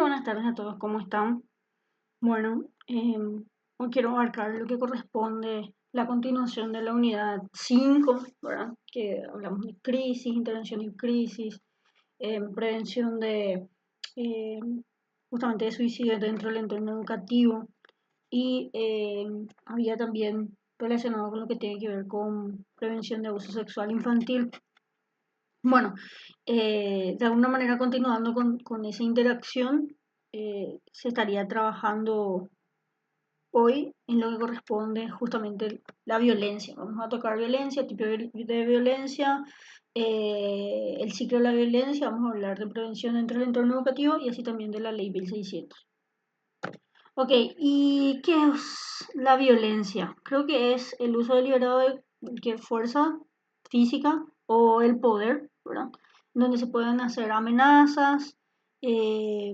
buenas tardes a todos, ¿cómo están? Bueno, hoy quiero abarcar lo que corresponde la continuación de la unidad 5, ¿verdad? Que hablamos de crisis, intervención en crisis, prevención de em, justamente de suicidio dentro del entorno educativo y había también relacionado con lo que tiene que ver con prevención de abuso sexual infantil. Bueno, de alguna manera continuando con esa interacción, se estaría trabajando hoy en lo que corresponde justamente la violencia. Vamos a tocar violencia, tipo de violencia, el ciclo de la violencia, vamos a hablar de prevención dentro del entorno educativo y así también de la ley 1600. Ok, ¿y qué es la violencia? Creo que es el uso deliberado de cualquier fuerza física o el poder, ¿verdad? Donde se pueden hacer amenazas, eh,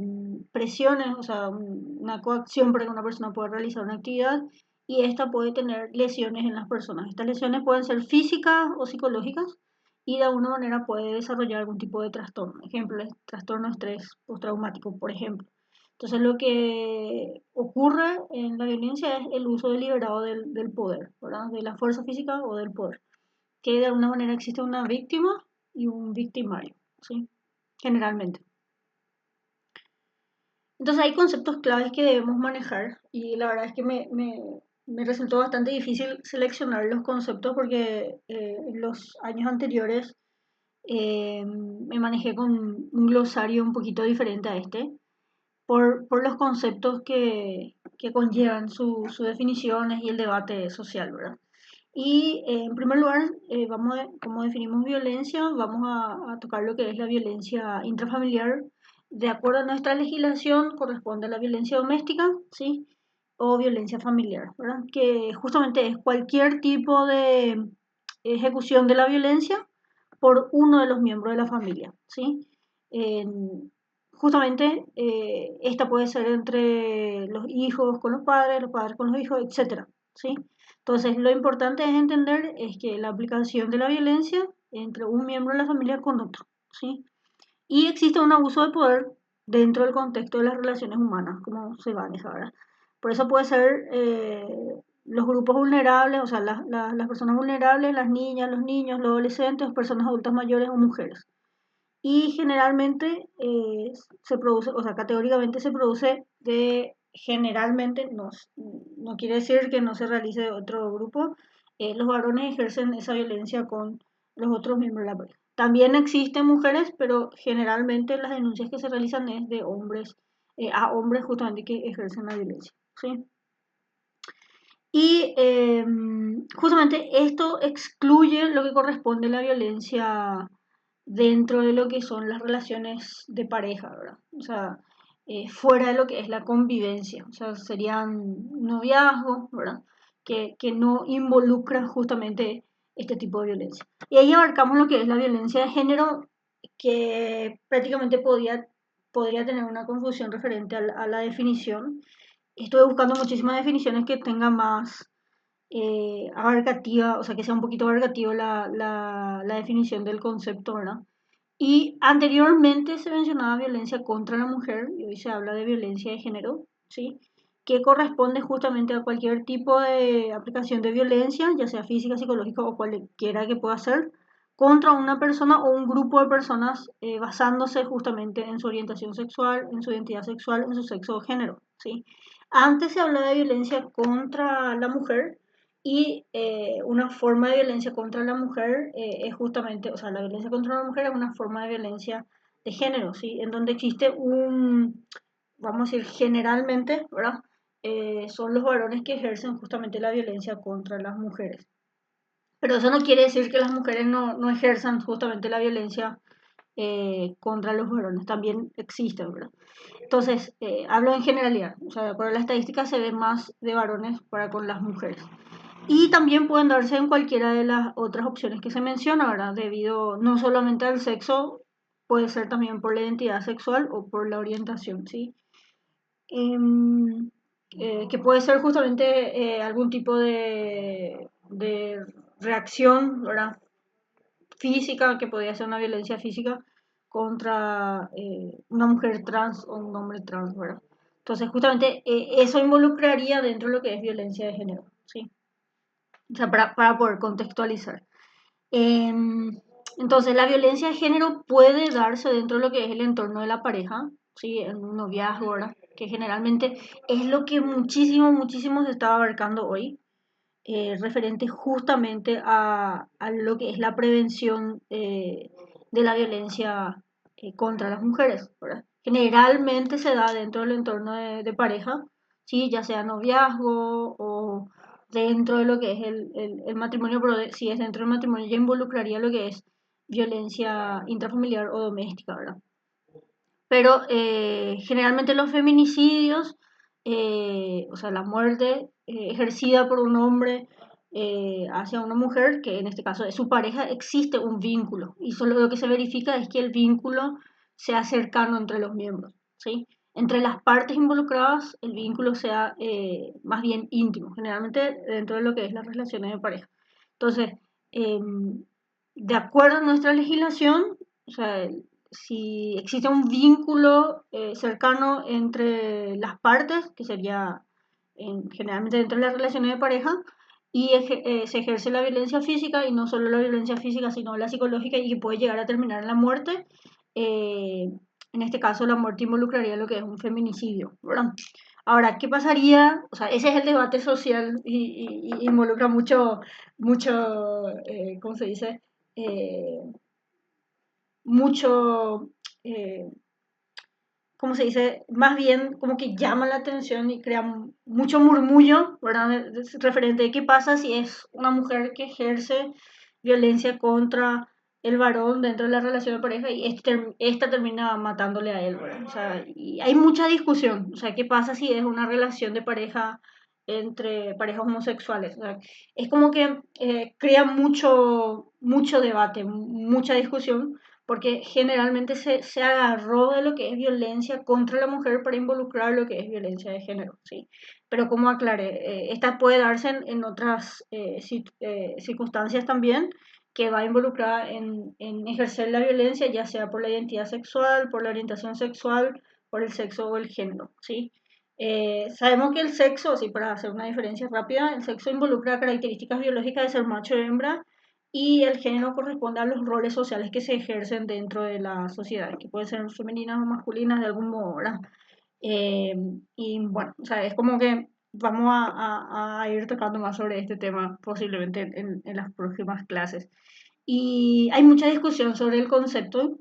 presiones, o sea, una coacción para que una persona pueda realizar una actividad y esta puede tener lesiones en las personas. Estas lesiones pueden ser físicas o psicológicas y de alguna manera puede desarrollar algún tipo de trastorno. Ejemplo, el trastorno de estrés postraumático, por ejemplo. Entonces lo que ocurre en la violencia es el uso deliberado del poder, ¿verdad? De la fuerza física o del poder. Que de alguna manera existe una víctima y un victimario, ¿sí? Generalmente. Entonces hay conceptos claves que debemos manejar y la verdad es que me resultó bastante difícil seleccionar los conceptos porque en los años anteriores me manejé con un glosario un poquito diferente a este. Por los conceptos que conllevan sus definiciones y el debate social, ¿verdad? Y en primer lugar, como definimos violencia, vamos a tocar lo que es la violencia intrafamiliar. De acuerdo a nuestra legislación, corresponde a la violencia doméstica, ¿sí? O violencia familiar, ¿verdad? Que justamente es cualquier tipo de ejecución de la violencia por uno de los miembros de la familia, ¿sí? En- Justamente esta puede ser entre los hijos con los padres con los hijos, etcétera, ¿sí? Entonces, lo importante es entender es que la aplicación de la violencia entre un miembro de la familia con otro, ¿sí? Y existe un abuso de poder dentro del contexto de las relaciones humanas, como se maneja ahora. Por eso puede ser los grupos vulnerables, o sea, las personas vulnerables, las niñas, los niños, los adolescentes, personas adultas mayores o mujeres. Y generalmente se produce, o sea, categóricamente se produce de generalmente, no quiere decir que no se realice de otro grupo, los varones ejercen esa violencia con los otros miembros de la pareja. También existen mujeres, pero generalmente las denuncias que se realizan es de hombres, a hombres justamente que ejercen la violencia, ¿sí? Y justamente esto excluye lo que corresponde a la violencia dentro de lo que son las relaciones de pareja, ¿verdad? O sea, fuera de lo que es la convivencia, o sea, serían noviazgos, ¿verdad? Que no involucran justamente este tipo de violencia. Y ahí abarcamos lo que es la violencia de género, que prácticamente podría tener una confusión referente a la definición. Estuve buscando muchísimas definiciones que tengan más abarcativa, o sea, que sea un poquito abarcativa la definición del concepto, ¿verdad? Y anteriormente se mencionaba violencia contra la mujer y hoy se habla de violencia de género, ¿sí? Que corresponde justamente a cualquier tipo de aplicación de violencia, ya sea física, psicológica o cualquiera que pueda ser, contra una persona o un grupo de personas basándose justamente en su orientación sexual, en su identidad sexual, en su sexo o género, ¿sí? Antes se hablaba de violencia contra la mujer y una forma de violencia contra la mujer es justamente, o sea, la violencia contra la mujer es una forma de violencia de género, ¿sí? En donde existe vamos a decir, generalmente, ¿verdad? Son los varones que ejercen justamente la violencia contra las mujeres. Pero eso no quiere decir que las mujeres no ejerzan justamente la violencia contra los varones, también existen, ¿verdad? Entonces, hablo en generalidad, o sea, de acuerdo a la estadística se ve más de varones para con las mujeres. Y también pueden darse en cualquiera de las otras opciones que se menciona, ¿verdad? Debido no solamente al sexo, puede ser también por la identidad sexual o por la orientación, ¿sí? Em, que puede ser justamente algún tipo de reacción, ¿verdad? Física, que podría ser una violencia física contra una mujer trans o un hombre trans, ¿verdad? Entonces, justamente eso involucraría dentro de lo que es violencia de género, ¿sí? O sea, para poder contextualizar. Entonces, la violencia de género puede darse dentro de lo que es el entorno de la pareja, ¿sí? En un noviazgo, ¿verdad? Que generalmente es lo que muchísimo se está abarcando hoy, referente justamente a lo que es la prevención de la violencia contra las mujeres, ¿verdad? Generalmente se da dentro del entorno de pareja, ¿sí? Ya sea noviazgo o dentro de lo que es el matrimonio, pero si es dentro del matrimonio ya involucraría lo que es violencia intrafamiliar o doméstica, ¿verdad? Pero generalmente los feminicidios, o sea, la muerte ejercida por un hombre hacia una mujer, que en este caso es su pareja, existe un vínculo y solo lo que se verifica es que el vínculo sea cercano entre los miembros, ¿sí? Entre las partes involucradas, el vínculo sea más bien íntimo, generalmente dentro de lo que es las relaciones de pareja. Entonces, de acuerdo a nuestra legislación, o sea, si existe un vínculo cercano entre las partes, que sería generalmente dentro de las relaciones de pareja, y se ejerce la violencia física, y no solo la violencia física, sino la psicológica, y que puede llegar a terminar en la muerte. En este caso, la muerte involucraría lo que es un feminicidio, ¿verdad? Ahora, ¿qué pasaría? O sea, ese es el debate social y involucra ¿cómo se dice? Eh, mucho, eh, ¿cómo se dice? Más bien como que llama la atención y crea mucho murmullo, ¿verdad? Referente de qué pasa si es una mujer que ejerce violencia contra el varón dentro de la relación de pareja y esta termina matándole a él, ¿verdad? O sea, y hay mucha discusión, o sea, ¿qué pasa si es una relación de pareja entre parejas homosexuales? O sea, es como que crea mucho debate, mucha discusión porque generalmente se agarró de lo que es violencia contra la mujer para involucrar lo que es violencia de género, ¿sí? Pero como aclaré, esta puede darse en otras circunstancias también, que va involucrada en ejercer la violencia, ya sea por la identidad sexual, por la orientación sexual, por el sexo o el género, ¿sí? Sabemos que el sexo, así para hacer una diferencia rápida, el sexo involucra características biológicas de ser macho o hembra, y el género corresponde a los roles sociales que se ejercen dentro de la sociedad, que pueden ser femeninas o masculinas de algún modo, ¿verdad? Eh, y bueno, o sea, es como que vamos a ir tocando más sobre este tema posiblemente en las próximas clases. Y hay mucha discusión sobre el concepto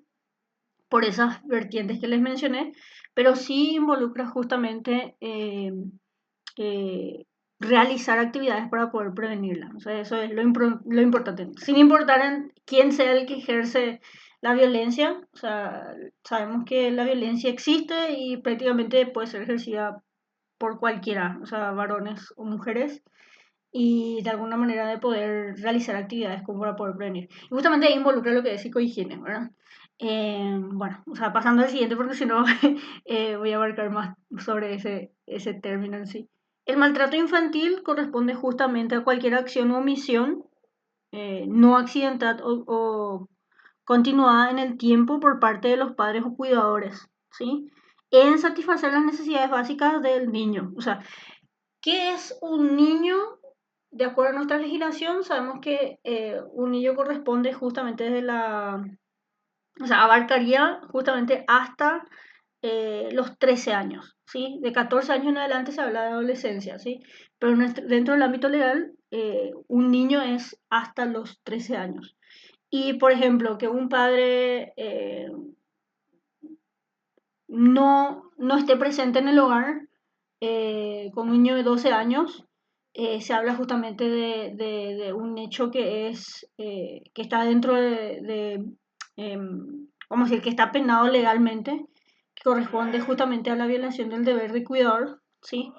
por esas vertientes que les mencioné, pero sí involucra justamente eh, realizar actividades para poder prevenirla. O sea, eso es lo importante. Sin importar en quién sea el que ejerce la violencia, o sea, sabemos que la violencia existe y prácticamente puede ser ejercida por cualquiera, o sea, varones o mujeres, y de alguna manera de poder realizar actividades como para poder prevenir. Y justamente ahí involucra lo que es psicohigiene, ¿verdad? Bueno, o sea, pasando al siguiente porque si no voy a abarcar más sobre ese término en sí. El maltrato infantil corresponde justamente a cualquier acción o omisión no accidental o continuada en el tiempo por parte de los padres o cuidadores, ¿sí? En satisfacer las necesidades básicas del niño. O sea, ¿qué es un niño? De acuerdo a nuestra legislación, sabemos que un niño corresponde justamente desde o sea, abarcaría justamente hasta los 13 años, ¿sí? De 14 años en adelante se habla de adolescencia, ¿sí? Pero dentro del ámbito legal, un niño es hasta los 13 años. Y, por ejemplo, que un padre no esté presente en el hogar con un niño de 12 años, se habla justamente de un hecho que que está dentro vamos a decir, que está penado legalmente, que corresponde justamente a la violación del deber de cuidador, ¿sí?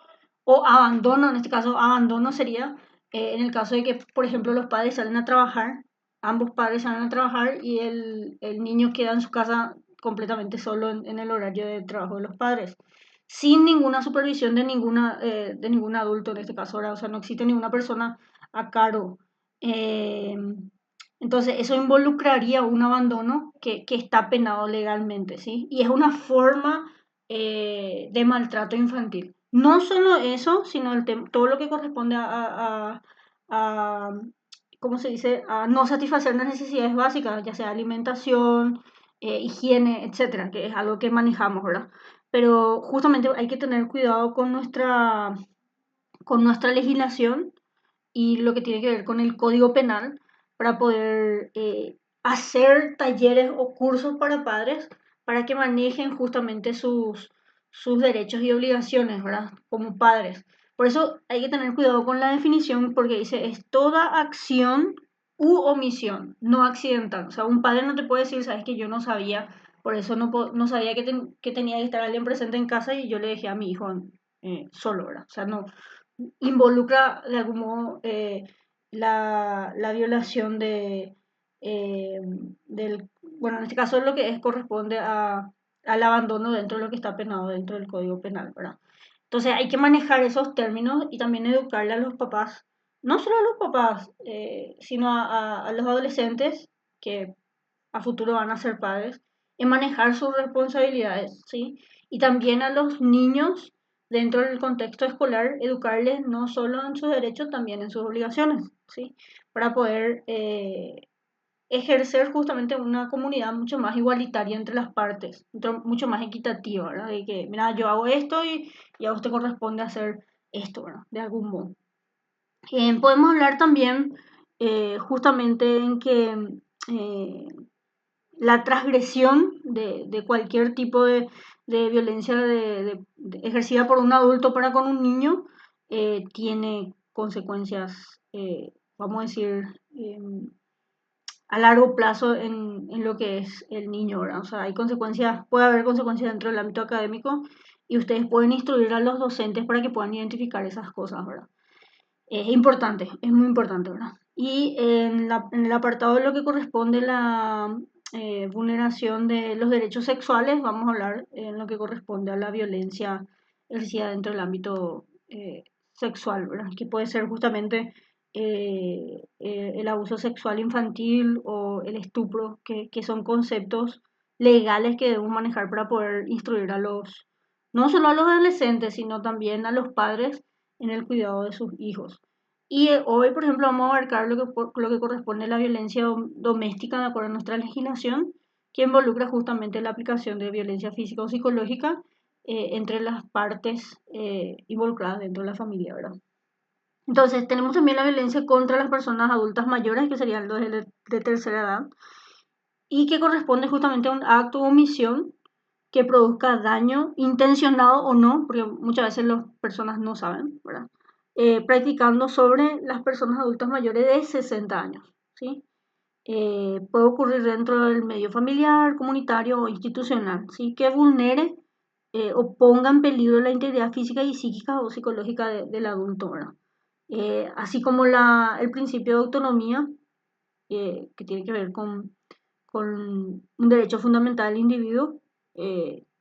O abandono, en este caso, abandono sería en el caso de que, por ejemplo, los padres salen a trabajar, ambos padres salen a trabajar y el niño queda en su casa completamente solo en el horario de trabajo de los padres, sin ninguna supervisión de ningún adulto en este caso, ¿verdad? O sea, no existe ninguna persona a cargo. Eh, Entonces, eso involucraría un abandono que está penado legalmente, ¿sí? Y es una forma de maltrato infantil. No solo eso, sino todo lo que corresponde a, ¿cómo se dice? A no satisfacer las necesidades básicas, ya sea alimentación, higiene, etcétera, que es algo que manejamos, ¿verdad? Pero justamente hay que tener cuidado con nuestra legislación y lo que tiene que ver con el código penal para poder hacer talleres o cursos para padres para que manejen justamente sus derechos y obligaciones, ¿verdad? Como padres. Por eso hay que tener cuidado con la definición porque dice es toda acción u omisión, no accidental. O sea, un padre no te puede decir, sabes que yo no sabía, por eso no sabía que tenía que estar alguien presente en casa y yo le dejé a mi hijo solo, ¿verdad? O sea, no, involucra de algún modo la violación eh, bueno, en este caso lo que es corresponde al abandono dentro de lo que está penado dentro del Código Penal, ¿verdad? Entonces hay que manejar esos términos y también educarle a los papás, no solo a los papás, sino a los adolescentes que a futuro van a ser padres, en manejar sus responsabilidades, ¿sí? Y también a los niños dentro del contexto escolar, educarles no solo en sus derechos, también en sus obligaciones, ¿sí? Para poder ejercer justamente una comunidad mucho más igualitaria entre las partes, mucho más equitativa, ¿verdad? De que, mira, yo hago esto y a usted corresponde hacer esto, ¿verdad? De algún modo. Podemos hablar también justamente en que eh, la transgresión de cualquier tipo de violencia ejercida por un adulto para con un niño tiene consecuencias, vamos a decir, a largo plazo en lo que es el niño, ¿verdad? O sea, hay consecuencias, puede haber consecuencias dentro del ámbito académico y ustedes pueden instruir a los docentes para que puedan identificar esas cosas, ¿verdad? Es importante, es muy importante, ¿verdad? Y en el apartado de lo que corresponde la vulneración de los derechos sexuales, vamos a hablar en lo que corresponde a la violencia ejercida dentro del ámbito sexual, ¿verdad? Que puede ser justamente el abuso sexual infantil o el estupro, que son conceptos legales que debemos manejar para poder instruir no solo a los adolescentes, sino también a los padres en el cuidado de sus hijos. Y hoy, por ejemplo, vamos a abarcar lo que corresponde a la violencia doméstica de acuerdo a nuestra legislación, que involucra justamente la aplicación de violencia física o psicológica entre las partes involucradas dentro de la familia, ¿verdad? Entonces, tenemos también la violencia contra las personas adultas mayores, que serían los de tercera edad, y que corresponde justamente a un acto o omisión que produzca daño intencionado o no, porque muchas veces las personas no saben, ¿verdad? Practicando sobre las personas adultas mayores de 60 años, ¿sí? Puede ocurrir dentro del medio familiar, comunitario o institucional, ¿sí? Que vulnere o ponga en peligro la integridad física y psíquica o psicológica del adulto, ¿verdad? Así como el principio de autonomía, que tiene que ver con un derecho fundamental del individuo,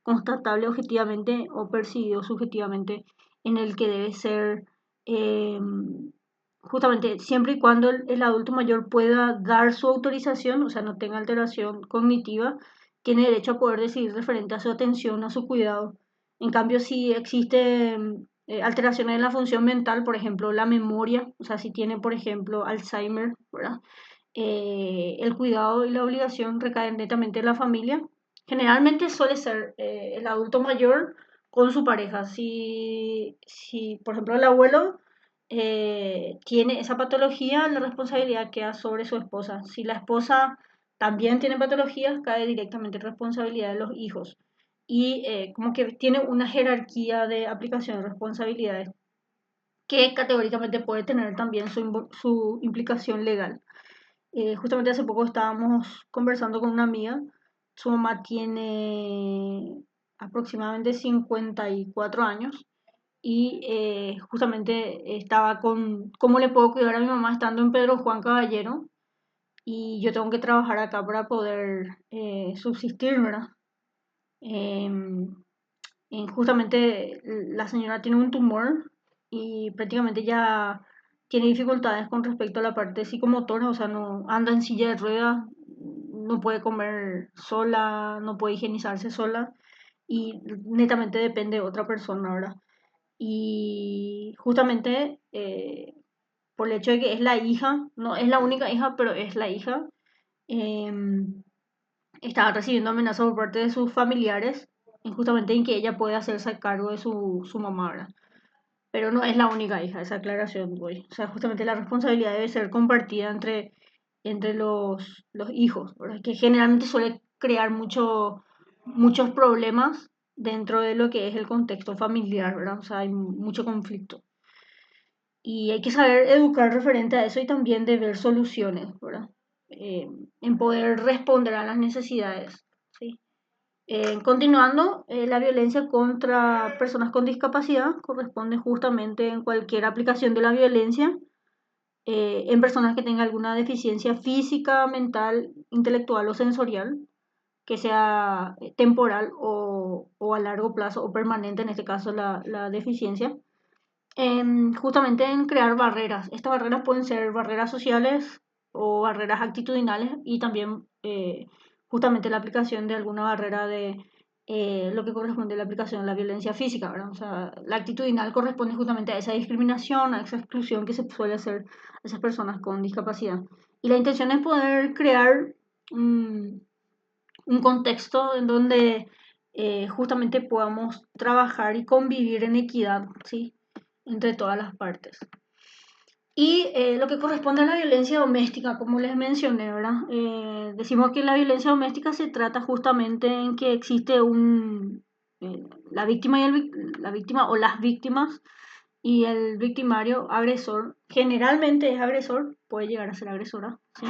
constatable objetivamente o percibido subjetivamente, en el que debe ser eh, justamente siempre y cuando el adulto mayor pueda dar su autorización, o sea, no tenga alteración cognitiva, tiene derecho a poder decidir referente a su atención, a su cuidado. En cambio, si existe alteraciones en la función mental, por ejemplo, la memoria, o sea, si tiene, por ejemplo, Alzheimer, ¿verdad? El cuidado y la obligación recaen netamente en la familia. Generalmente suele ser el adulto mayor con su pareja. Si por ejemplo, el abuelo tiene esa patología, la responsabilidad queda sobre su esposa. Si la esposa también tiene patologías, cae directamente responsabilidad de los hijos. Y como que tiene una jerarquía de aplicación de responsabilidades que categóricamente puede tener también su implicación legal. Justamente hace poco estábamos conversando con una amiga. Su mamá tiene aproximadamente 54 años y justamente estaba con cómo le puedo cuidar a mi mamá estando en Pedro Juan Caballero y yo tengo que trabajar acá para poder subsistir, ¿verdad? Em, justamente la señora tiene un tumor y prácticamente ya tiene dificultades con respecto a la parte psicomotora, o sea, no anda en silla de ruedas, no puede comer sola, no puede higienizarse sola y netamente depende de otra persona, ¿verdad? Y justamente por el hecho de que es la hija, no es la única hija, pero es la hija, eh, estaba recibiendo amenazas por parte de sus familiares, justamente en que ella puede hacerse cargo de su mamá, ¿verdad? Pero no es la única hija, esa aclaración voy. O sea, justamente la responsabilidad debe ser compartida entre los hijos, ¿verdad? Que generalmente suele crear muchos problemas dentro de lo que es el contexto familiar, ¿verdad? O sea, hay mucho conflicto. Y hay que saber educar referente a eso y también de ver soluciones, ¿verdad? En poder responder a las necesidades, ¿sí? Continuando, la violencia contra personas con discapacidad corresponde justamente en cualquier aplicación de la violencia en personas que tengan alguna deficiencia física, mental, intelectual o sensorial, que sea temporal o a largo plazo o permanente, en este caso la deficiencia, justamente en crear barreras. Estas barreras pueden ser barreras sociales o barreras actitudinales y también justamente la aplicación de alguna barrera de lo que corresponde a la aplicación de la violencia física, ¿verdad? O sea, la actitudinal corresponde justamente a esa discriminación, a esa exclusión que se suele hacer a esas personas con discapacidad. Y la intención es poder crear un contexto en donde justamente podamos trabajar y convivir en equidad, ¿sí? Entre todas las partes. Y lo que corresponde a la violencia doméstica, como les mencioné, ¿verdad? Decimos que la violencia doméstica se trata justamente en que existe la víctima la víctima o las víctimas y el victimario agresor, generalmente es agresor, puede llegar a ser agresora, ¿sí?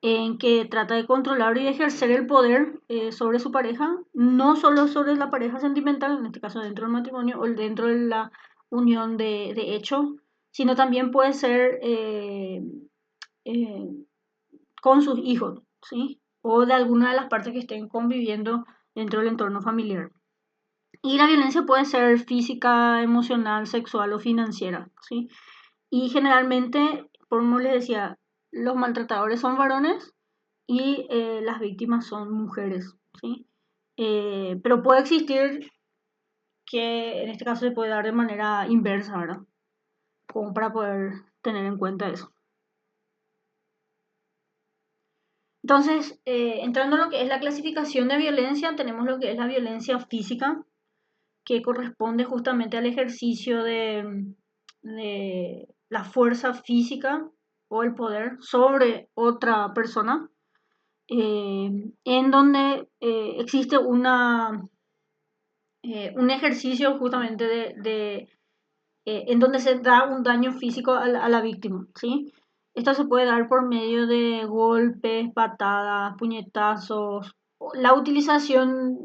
En que trata de controlar y ejercer el poder sobre su pareja, no solo sobre la pareja sentimental, en este caso dentro del matrimonio o dentro de la unión de hecho, sino también puede ser eh, con sus hijos, ¿sí? O de alguna de las partes que estén conviviendo dentro del entorno familiar. Y la violencia puede ser física, emocional, sexual o financiera, ¿sí? Y generalmente, como les decía, los maltratadores son varones y las víctimas son mujeres, ¿sí? Pero puede existir que en este caso se puede dar de manera inversa, ¿verdad? Como para poder tener en cuenta eso. Entonces, entrando en lo que es la clasificación de violencia, tenemos lo que es la violencia física, que corresponde justamente al ejercicio de la fuerza física o el poder sobre otra persona, en donde existe un ejercicio justamente en donde se da un daño físico a la víctima, ¿sí? Esto se puede dar por medio de golpes, patadas, puñetazos, la utilización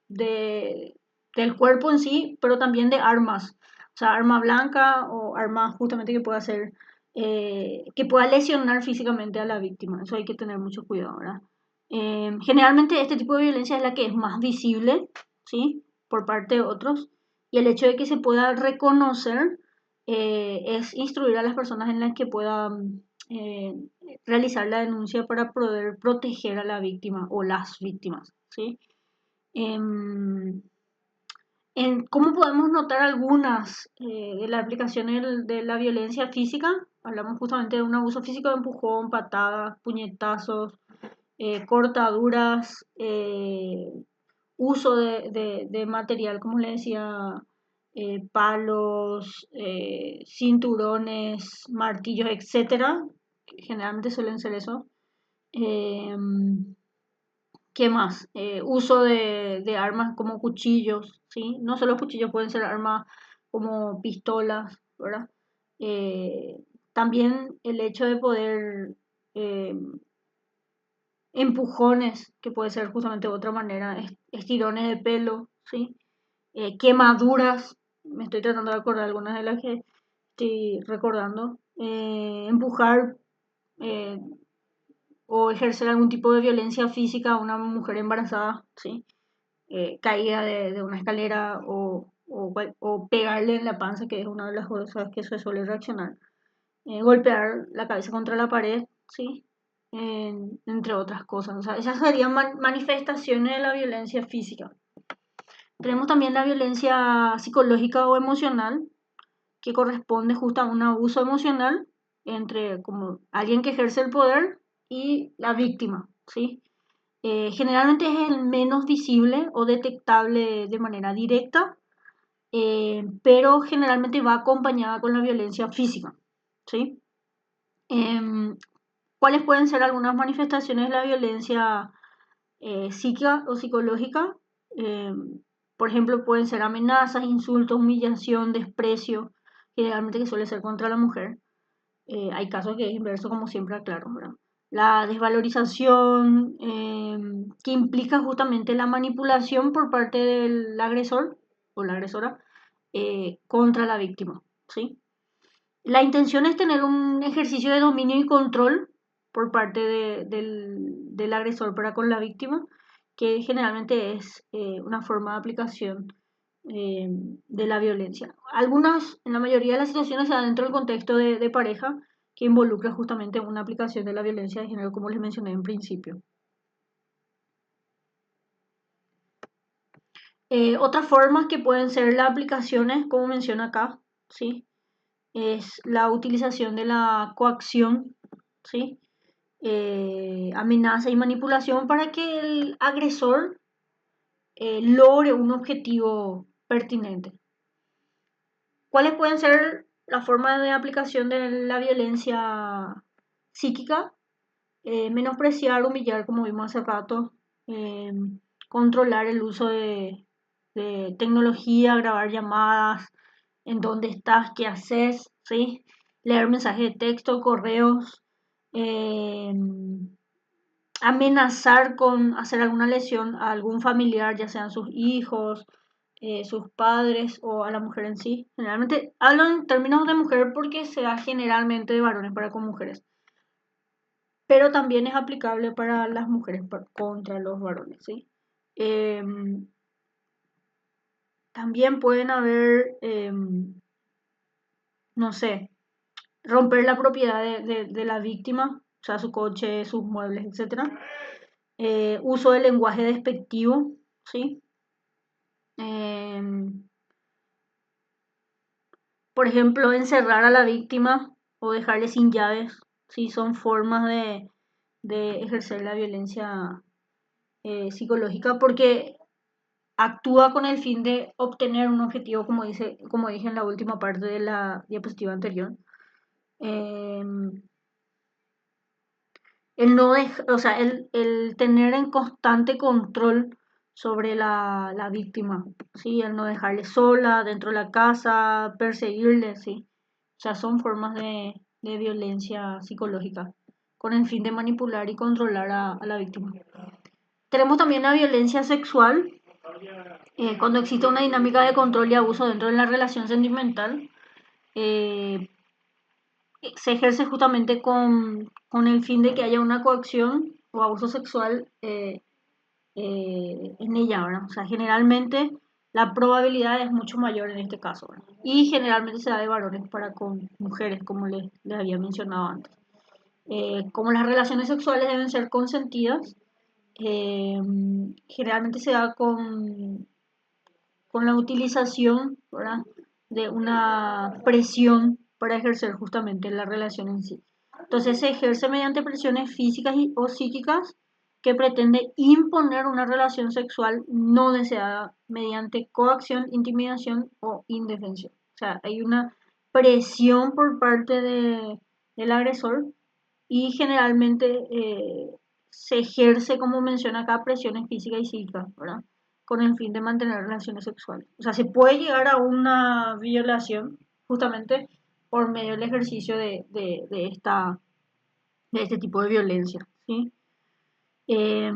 de, del cuerpo en sí, pero también de armas, o sea, arma blanca o arma justamente que pueda hacer, que pueda lesionar físicamente a la víctima. Eso hay que tener mucho cuidado, ¿verdad? Generalmente este tipo de violencia es la que es más visible, ¿sí? Por parte de otros y el hecho de que se pueda reconocer es instruir a las personas en las que puedan realizar la denuncia para poder proteger a la víctima o las víctimas, ¿sí? Em, ¿Cómo podemos notar algunas de las aplicaciones de la violencia física? Hablamos justamente de un abuso físico de empujón, patadas, puñetazos, cortaduras, uso de material, como le decía, palos, cinturones, martillos, etcétera, que generalmente suelen ser eso. Eh, ¿Qué más? Uso de armas como cuchillos, ¿sí? No solo cuchillos, pueden ser armas como pistolas, ¿verdad? Eh, También el hecho de poder eh, empujones, que puede ser justamente otra manera, estirones de pelo, ¿sí? Quemaduras, me estoy tratando de acordar algunas de las que estoy recordando, empujar eh, o ejercer algún tipo de violencia física a una mujer embarazada, ¿sí? Caída de una escalera o pegarle en la panza, que es una de las cosas que se suele reaccionar. golpear la cabeza contra la pared, ¿sí? Entre otras cosas. O sea, esas serían manifestaciones de la violencia física. Tenemos también la violencia psicológica o emocional, que corresponde justo a un abuso emocional entre como alguien que ejerce el poder y la víctima, ¿sí? Generalmente es el menos visible o detectable de manera directa, pero generalmente va acompañada con la violencia física, ¿sí? Em, ¿Cuáles pueden ser algunas manifestaciones de la violencia psíquica o psicológica? Por ejemplo, pueden ser amenazas, insultos, humillación, desprecio, generalmente que suele ser contra la mujer. Hay casos que es inverso, como siempre aclaro, ¿verdad? La desvalorización, que implica justamente la manipulación por parte del agresor o la agresora contra la víctima, ¿sí? La intención es tener un ejercicio de dominio y control por parte del agresor para con la víctima, que generalmente es una forma de aplicación de la violencia. Algunas, en la mayoría de las situaciones, se da dentro del contexto de pareja, que involucra justamente una aplicación de la violencia de género, como les mencioné en principio. Otras formas que pueden ser las aplicaciones, como menciona acá, ¿sí? Es la utilización de la coacción, ¿sí? Amenaza y manipulación para que el agresor logre un objetivo pertinente. ¿Cuáles pueden ser las formas de aplicación de la violencia psíquica? Menospreciar, humillar, como vimos hace rato, eh, controlar el uso de tecnología, grabar llamadas, en dónde estás, qué haces, ¿sí? Leer mensajes de texto, correos, eh, amenazar con hacer alguna lesión a algún familiar, ya sean sus hijos, sus padres o a la mujer en sí. Generalmente hablo en términos de mujer porque se da generalmente de varones para con mujeres, pero también es aplicable para las mujeres contra los varones, ¿sí? También pueden haber, no sé, romper la propiedad de la víctima, o sea, su coche, sus muebles, etcétera. Uso del lenguaje despectivo, ¿sí? Em, por ejemplo, encerrar a la víctima o dejarle sin llaves, ¿sí? Son formas de ejercer la violencia psicológica porque actúa con el fin de obtener un objetivo, como dije en la última parte de la diapositiva anterior. Em, o sea, el tener en constante control sobre la víctima, ¿sí? El no dejarle sola dentro de la casa, perseguirle, ¿sí? O sea, son formas de violencia psicológica con el fin de manipular y controlar a la víctima. Tenemos también la violencia sexual, cuando existe una dinámica de control y abuso dentro de la relación sentimental. eh, Se ejerce justamente con el fin de que haya una coacción o abuso sexual en ella, ¿verdad? O sea, generalmente la probabilidad es mucho mayor en este caso, ¿verdad? Y generalmente se da de varones para con mujeres, como les había mencionado antes. Como las relaciones sexuales deben ser consentidas, eh, generalmente se da con la utilización, ¿verdad? De una presión para ejercer justamente la relación en sí. Entonces se ejerce mediante presiones físicas o psíquicas que pretende imponer una relación sexual no deseada mediante coacción, intimidación o indefensión. O sea, hay una presión por parte del agresor y generalmente se ejerce, como menciona acá, presiones físicas y psíquicas, ¿verdad? Con el fin de mantener relaciones sexuales. O sea, se puede llegar a una violación justamente por medio del ejercicio de este tipo de violencia, ¿sí? Eh,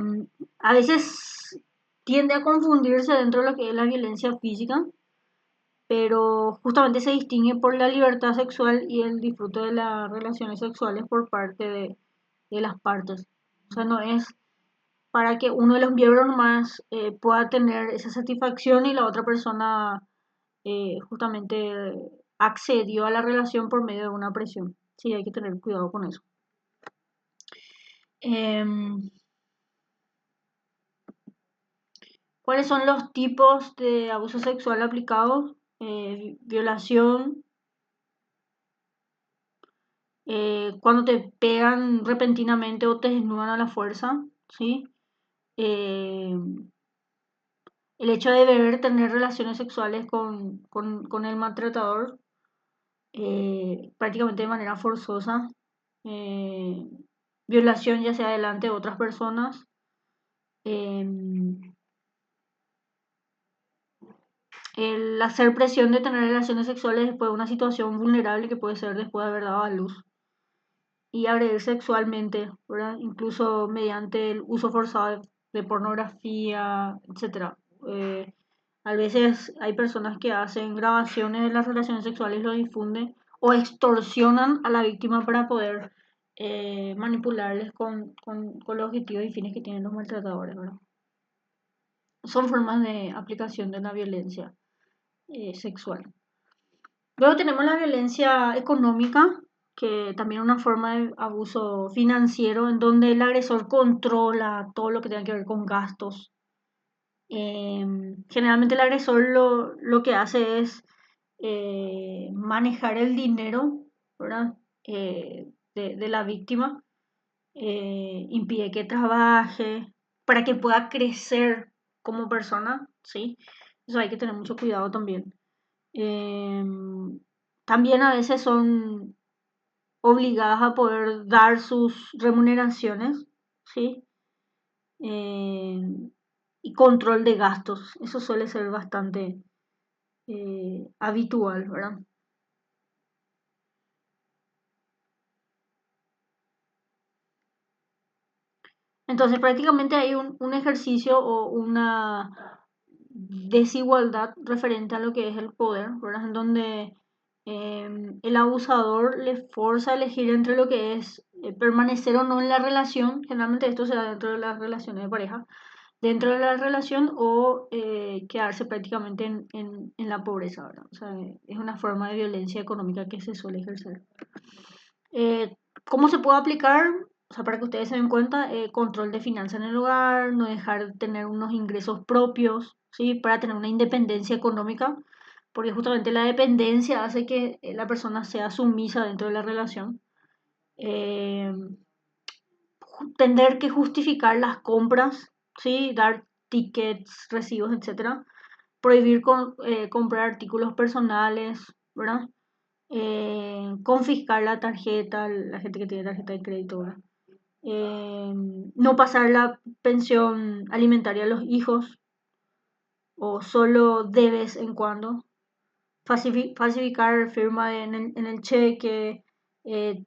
a veces tiende a confundirse dentro de lo que es la violencia física, pero justamente se distingue por la libertad sexual y el disfrute de las relaciones sexuales por parte de las partes. O sea, no es para que uno de los miembros más pueda tener esa satisfacción y la otra persona justamente accedió a la relación por medio de una presión. Sí, hay que tener cuidado con eso. Em, ¿Cuáles son los tipos de abuso sexual aplicados? Violación, cuando te pegan repentinamente o te desnudan a la fuerza, ¿sí? Eh, el hecho de beber, tener relaciones sexuales con el maltratador, prácticamente de manera forzosa, eh, violación ya sea delante de otras personas, eh, el hacer presión de tener relaciones sexuales después de una situación vulnerable que puede ser después de haber dado a luz y agredir sexualmente, ¿verdad? Incluso mediante el uso forzado de pornografía, etcétera. Eh, a veces hay personas que hacen grabaciones de las relaciones sexuales y lo difunden o extorsionan a la víctima para poder manipularles con los objetivos y fines que tienen los maltratadores, ¿verdad? Son formas de aplicación de la violencia sexual. Luego tenemos la violencia económica, que también es una forma de abuso financiero en donde el agresor controla todo lo que tenga que ver con gastos. Generalmente el agresor lo que hace es manejar el dinero, ¿verdad? De la víctima, impide que trabaje para que pueda crecer como persona, ¿sí? Eso hay que tener mucho cuidado también. Em, También a veces son obligadas a poder dar sus remuneraciones, ¿sí? Em, y control de gastos. Eso suele ser bastante habitual, ¿verdad? Entonces prácticamente hay un ejercicio o una desigualdad referente a lo que es el poder, ¿verdad? En donde el abusador le forza a elegir entre lo que es permanecer o no en la relación, generalmente esto se da dentro de las relaciones de pareja, dentro de la relación o quedarse prácticamente en la pobreza, ¿verdad? O sea, es una forma de violencia económica que se suele ejercer. Eh, ¿Cómo se puede aplicar? O sea, para que ustedes se den cuenta, control de finanzas en el hogar, no dejar de tener unos ingresos propios, ¿sí? Para tener una independencia económica, porque justamente la dependencia hace que la persona sea sumisa dentro de la relación. Eh, Tener que justificar las compras, ¿sí? Dar tickets, recibos, etcétera. Prohibir comprar artículos personales, ¿verdad? Confiscar la tarjeta, la gente que tiene tarjeta de crédito, ¿verdad? No pasar la pensión alimentaria a los hijos o solo de vez en cuando. Falsificar firma en el cheque, eh,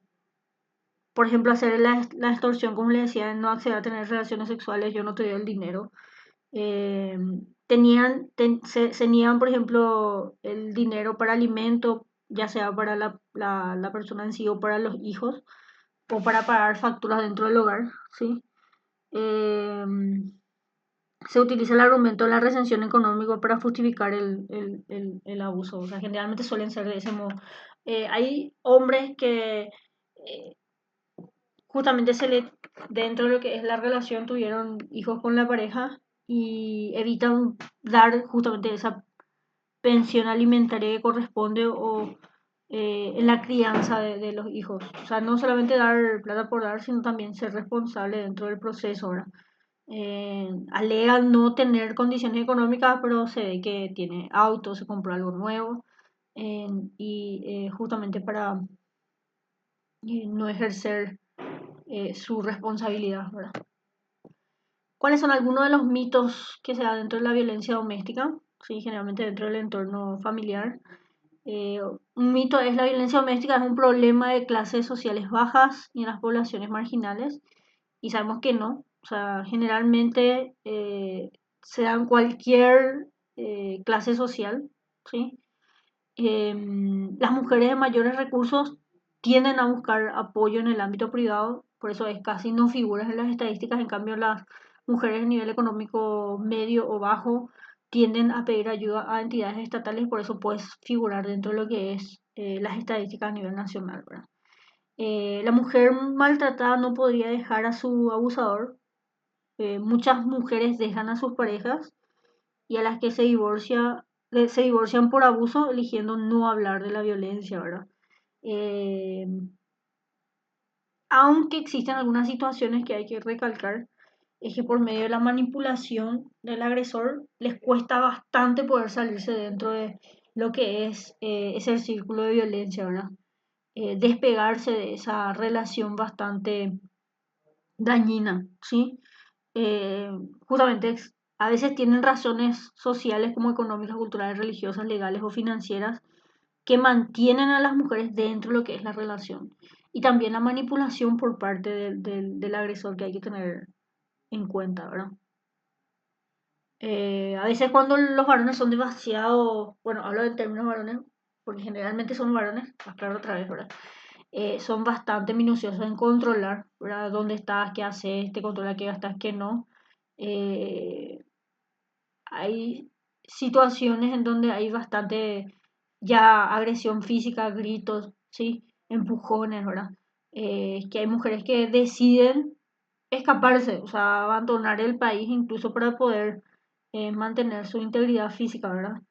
por ejemplo, hacer la extorsión, como le decía, no acceder a tener relaciones sexuales, yo no te doy el dinero. Eh, se niegan, por ejemplo, el dinero para alimento, ya sea para la persona en sí o para los hijos, o para pagar facturas dentro del hogar, ¿sí? Eh, Se utiliza el argumento de la recensión económica para justificar el abuso, o sea, generalmente suelen ser de ese modo. Hay hombres que justamente dentro de lo que es la relación, tuvieron hijos con la pareja y evitan dar justamente esa pensión alimentaria que corresponde o en la crianza de los hijos. O sea, no solamente dar plata por dar, sino también ser responsable dentro del proceso, ¿verdad? Alegan no tener condiciones económicas, pero se ve que tiene auto, se compró algo nuevo y justamente para no ejercer su responsabilidad, ¿verdad? ¿Cuáles son algunos de los mitos que se dan dentro de la violencia doméstica? Sí, generalmente dentro del entorno familiar. Un mito es la violencia doméstica es un problema de clases sociales bajas y en las poblaciones marginales. Y sabemos que no. O sea, generalmente se da en cualquier clase social, ¿sí? Las mujeres de mayores recursos tienden a buscar apoyo en el ámbito privado, por eso es casi no figuras en las estadísticas, en cambio las mujeres de nivel económico medio o bajo tienden a pedir ayuda a entidades estatales, por eso puedes figurar dentro de lo que es las estadísticas a nivel nacional, ¿verdad? La mujer maltratada no podría dejar a su abusador. Muchas mujeres dejan a sus parejas y a las que se divorcian por abuso, eligiendo no hablar de la violencia, ¿verdad? Eh, Aunque existen algunas situaciones que hay que recalcar, es que por medio de la manipulación del agresor les cuesta bastante poder salirse dentro de lo que es ese círculo de violencia, ¿verdad? Despegarse de esa relación bastante dañina, ¿sí? Eh, Justamente a veces tienen razones sociales como económicas, culturales, religiosas, legales o financieras que mantienen a las mujeres dentro de lo que es la relación. Y también la manipulación por parte del agresor que hay que tener en cuenta, ¿verdad? A veces cuando los varones son demasiado, bueno, hablo de términos varones, porque generalmente son varones, aclaro otra vez, ¿verdad? Son bastante minuciosos en controlar, ¿verdad? ¿Dónde estás? ¿Qué haces? Te controla qué gastas, qué no. Eh, Hay situaciones en donde hay bastante ya agresión física, gritos, ¿sí? Empujones, ¿verdad? Que hay mujeres que deciden escaparse, o sea, abandonar el país incluso para poder mantener su integridad física, ¿verdad?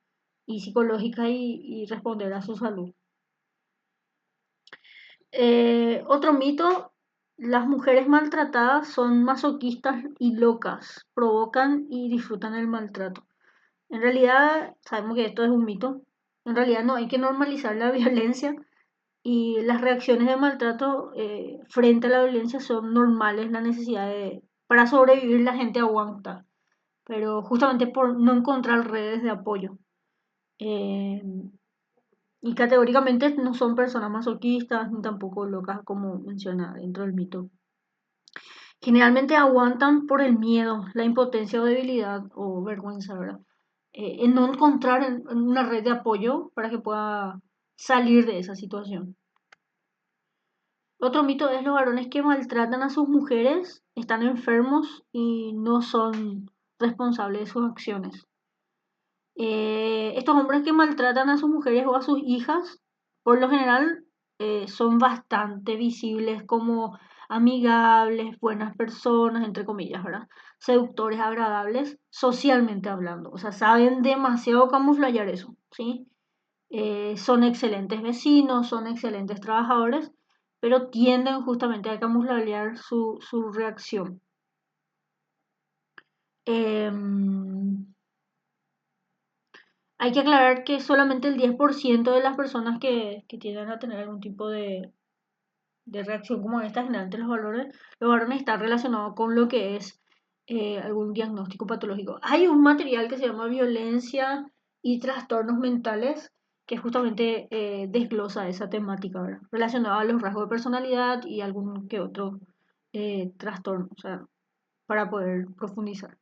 Y psicológica y responder a su salud. Otro mito, las mujeres maltratadas son masoquistas y locas, provocan y disfrutan el maltrato. En realidad, sabemos que esto es un mito. En realidad no hay que normalizar la violencia y las reacciones de maltrato frente a la violencia son normales, la necesidad de... Para sobrevivir la gente aguanta, pero justamente por no encontrar redes de apoyo. Eh, y categóricamente no son personas masoquistas ni tampoco locas como menciona dentro del mito. Generalmente aguantan por el miedo, la impotencia o debilidad o vergüenza, ¿verdad? En no encontrar en una red de apoyo para que pueda salir de esa situación. Otro mito es los varones que maltratan a sus mujeres, están enfermos y no son responsables de sus acciones. Estos hombres que maltratan a sus mujeres o a sus hijas, por lo general, son bastante visibles como amigables, buenas personas, entre comillas, ¿verdad? Seductores, agradables, socialmente hablando. O sea, saben demasiado camuflar eso, ¿sí? Son excelentes vecinos, son excelentes trabajadores, pero tienden justamente a camuflar su reacción. Em, Hay que aclarar que solamente el 10% de las personas que tienden a tener algún tipo de reacción como esta, generalmente los varones están relacionados con lo que es algún diagnóstico patológico. Hay un material que se llama Violencia y Trastornos Mentales que justamente desglosa esa temática, ¿verdad? Relacionada a los rasgos de personalidad y algún que otro trastorno, o sea, para poder profundizar.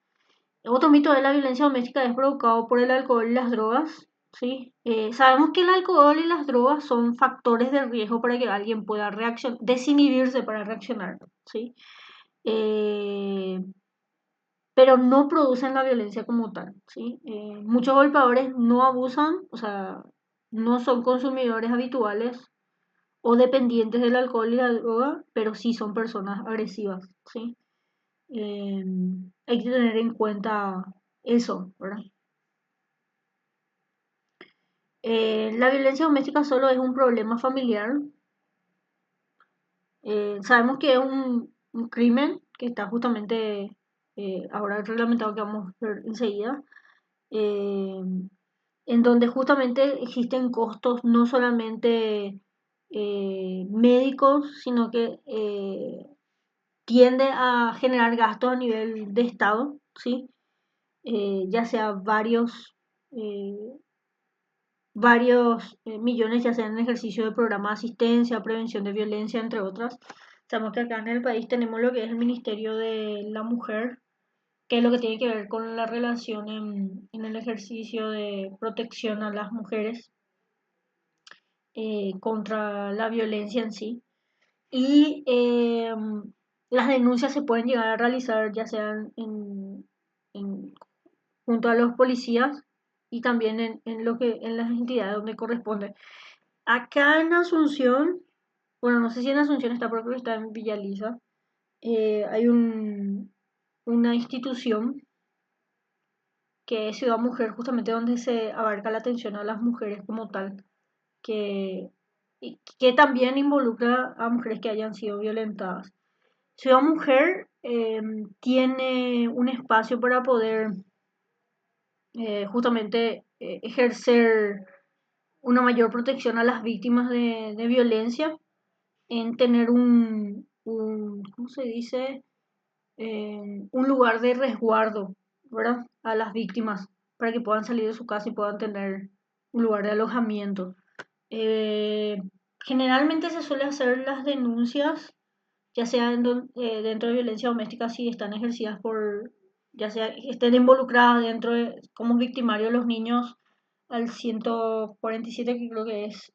Otro mito de la violencia doméstica es provocado por el alcohol y las drogas, ¿sí? Sabemos que el alcohol y las drogas son factores de riesgo para que alguien pueda reaccionar, desinhibirse para reaccionar, ¿sí? Eh, pero no producen la violencia como tal, ¿sí? Muchos golpeadores no abusan, o sea, no son consumidores habituales o dependientes del alcohol y la droga, pero sí son personas agresivas, ¿sí? Eh, Hay que tener en cuenta eso, ¿verdad? La violencia doméstica solo es un problema familiar. Sabemos que es un crimen que está justamente ahora reglamentado que vamos a ver enseguida, eh, en donde justamente existen costos no solamente médicos, sino que tiende a generar gastos a nivel de Estado, ¿sí? Ya sea eh, varios millones, ya sea en ejercicio de programa de asistencia, prevención de violencia, entre otras. Sabemos que acá en el país tenemos lo que es el Ministerio de la Mujer, que es lo que tiene que ver con la relación en el ejercicio de protección a las mujeres contra la violencia en sí. Y las denuncias se pueden llegar a realizar ya sean en junto a los policías y también en lo que en las entidades donde corresponde. Acá en Asunción bueno, no sé si en Asunción está, pero creo que está en Villa Lisa. Hay una institución que es Ciudad Mujer, justamente donde se abarca la atención a las mujeres como tal, que, y que también involucra a mujeres que hayan sido violentadas. Ciudad Mujer tiene un espacio para poder justamente ejercer una mayor protección a las víctimas de violencia, en tener ¿cómo se dice? Un lugar de resguardo, ¿verdad? A las víctimas, para que puedan salir de su casa y puedan tener un lugar de alojamiento. Eh, Generalmente se suele hacer las denuncias, ya sea dentro de violencia doméstica, si están ejercidas por, ya sea estén involucradas dentro de, como victimarios los niños, al 147, que creo que es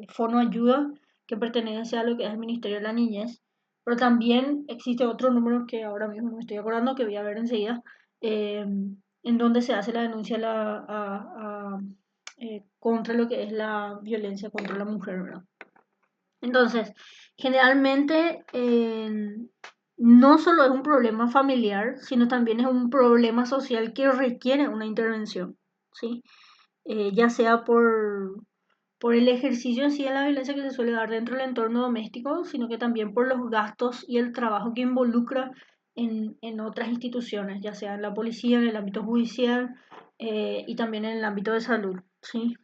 Fono Ayuda, que pertenece a lo que es el Ministerio de la Niñez. Pero también existe otro número que ahora mismo no me estoy acordando, que voy a ver enseguida, en donde se hace la denuncia contra lo que es la violencia contra la mujer, ¿verdad? Entonces, generalmente no solo es un problema familiar, sino también es un problema social que requiere una intervención, ¿sí? Ya sea por el ejercicio en sí de la violencia que se suele dar dentro del entorno doméstico, sino que también por los gastos y el trabajo que involucra en otras instituciones, ya sea en la policía, en el ámbito judicial y también en el ámbito de salud, ¿sí?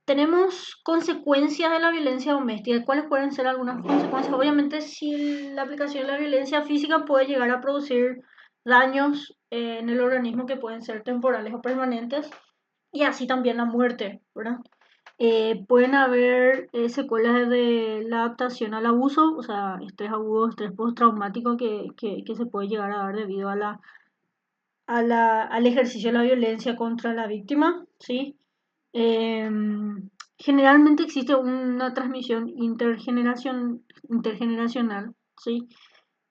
Tenemos consecuencias de la violencia doméstica. ¿Cuáles pueden ser algunas consecuencias? Obviamente, si la aplicación de la violencia física puede llegar a producir daños en el organismo que pueden ser temporales o permanentes, y así también la muerte, ¿verdad? Pueden haber secuelas de la adaptación al abuso, o sea, estrés agudo, estrés postraumático que se puede llegar a dar debido al ejercicio de la violencia contra la víctima, ¿sí? Eh, Generalmente existe una transmisión intergeneracional, ¿sí?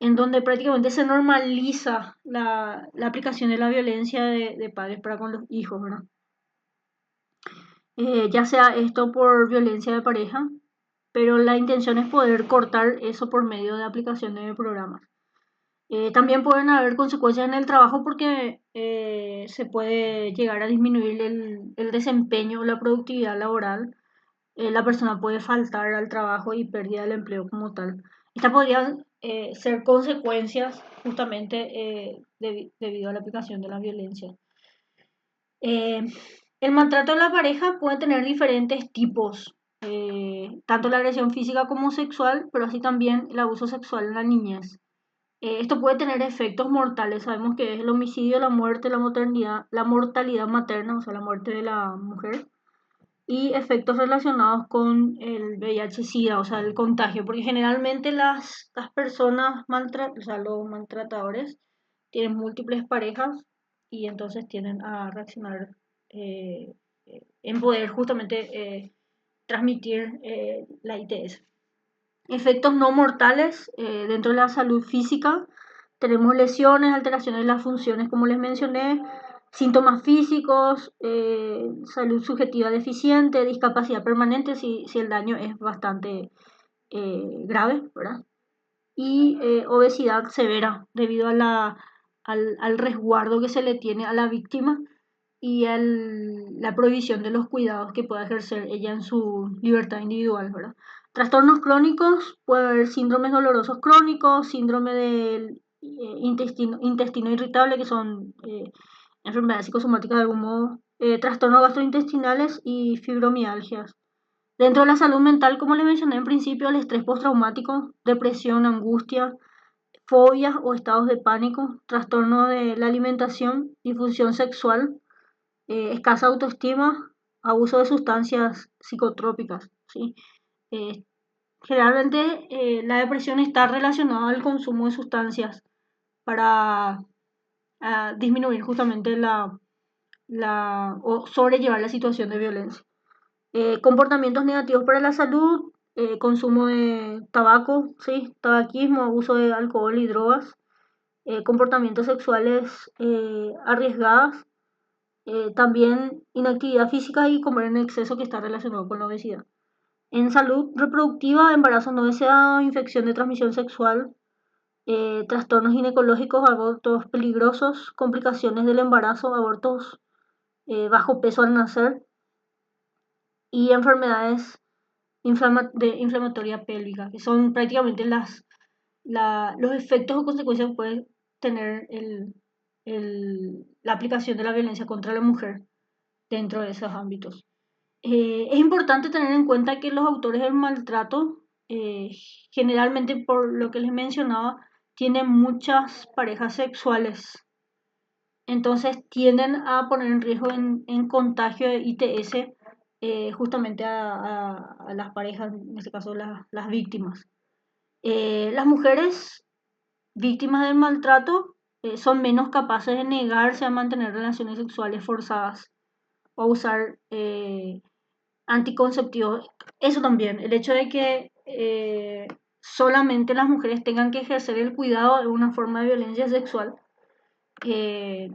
En donde prácticamente se normaliza la aplicación de la violencia de padres para con los hijos, ¿verdad? Ya sea esto por violencia de pareja, pero la intención es poder cortar eso por medio de aplicación de programas. También pueden haber consecuencias en el trabajo porque se puede llegar a disminuir el desempeño o la productividad laboral. La persona puede faltar al trabajo y pérdida del empleo como tal. Estas podrían ser consecuencias justamente debido a la aplicación de la violencia. Eh, el maltrato de la pareja puede tener diferentes tipos, tanto la agresión física como sexual, pero así también el abuso sexual en la niñez. Esto puede tener efectos mortales. Sabemos que es el homicidio, la muerte, la maternidad, la mortalidad materna, o sea, la muerte de la mujer, y efectos relacionados con el VIH-Sida, o sea, el contagio, porque generalmente las personas o sea, los maltratadores tienen múltiples parejas y entonces tienden a reaccionar eh, en poder justamente transmitir la ITS. Efectos no mortales dentro de la salud física. Tenemos lesiones, alteraciones de las funciones, como les mencioné, síntomas físicos, salud subjetiva deficiente, discapacidad permanente si el daño es bastante grave, ¿verdad? Y obesidad severa debido al resguardo que se le tiene a la víctima y la prohibición de los cuidados que pueda ejercer ella en su libertad individual, ¿verdad? Trastornos crónicos, puede haber síndromes dolorosos crónicos, síndrome del intestino irritable, que son enfermedades psicosomáticas de algún modo, trastornos gastrointestinales y fibromialgias. Dentro de la salud mental, como les mencioné en principio, el estrés postraumático, depresión, angustia, fobias o estados de pánico, trastorno de la alimentación, disfunción sexual, escasa autoestima, abuso de sustancias psicotrópicas, ¿sí? Eh, Generalmente la depresión está relacionada al consumo de sustancias para disminuir justamente o sobrellevar la situación de violencia. Comportamientos negativos para la salud, consumo de tabaco, ¿sí? Tabaquismo, abuso de alcohol y drogas, comportamientos sexuales arriesgados, También inactividad física y comer en exceso que está relacionado con la obesidad. En salud reproductiva, embarazo no deseado, infección de transmisión sexual, trastornos ginecológicos, abortos peligrosos, complicaciones del embarazo, abortos, bajo peso al nacer y enfermedades inflamatoria pélvica, que son prácticamente los efectos o consecuencias que puede tener la aplicación de la violencia contra la mujer dentro de esos ámbitos. Es importante tener en cuenta que los autores del maltrato, eh, generalmente por lo que les mencionaba, tienen muchas parejas sexuales. Entonces tienden a poner en riesgo en contagio de ITS, justamente a las parejas, en este caso las víctimas. Las mujeres víctimas del maltrato son menos capaces de negarse a mantener relaciones sexuales forzadas o a usar anticonceptivos. Eso también, el hecho de que solamente las mujeres tengan que ejercer el cuidado de una forma de violencia sexual, eh,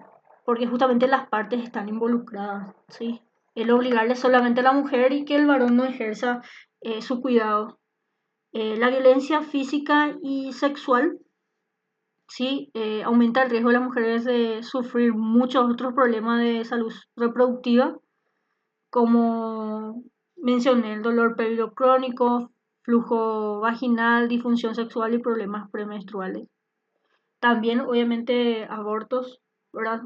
porque justamente las partes están involucradas, ¿sí? El obligarle solamente a la mujer y que el varón no ejerza su cuidado. La violencia física y sexual, ¿sí? Aumenta el riesgo de las mujeres de sufrir muchos otros problemas de salud reproductiva, como mencioné, el dolor pélvico crónico, flujo vaginal, disfunción sexual y problemas premenstruales. También, obviamente, abortos, ¿verdad?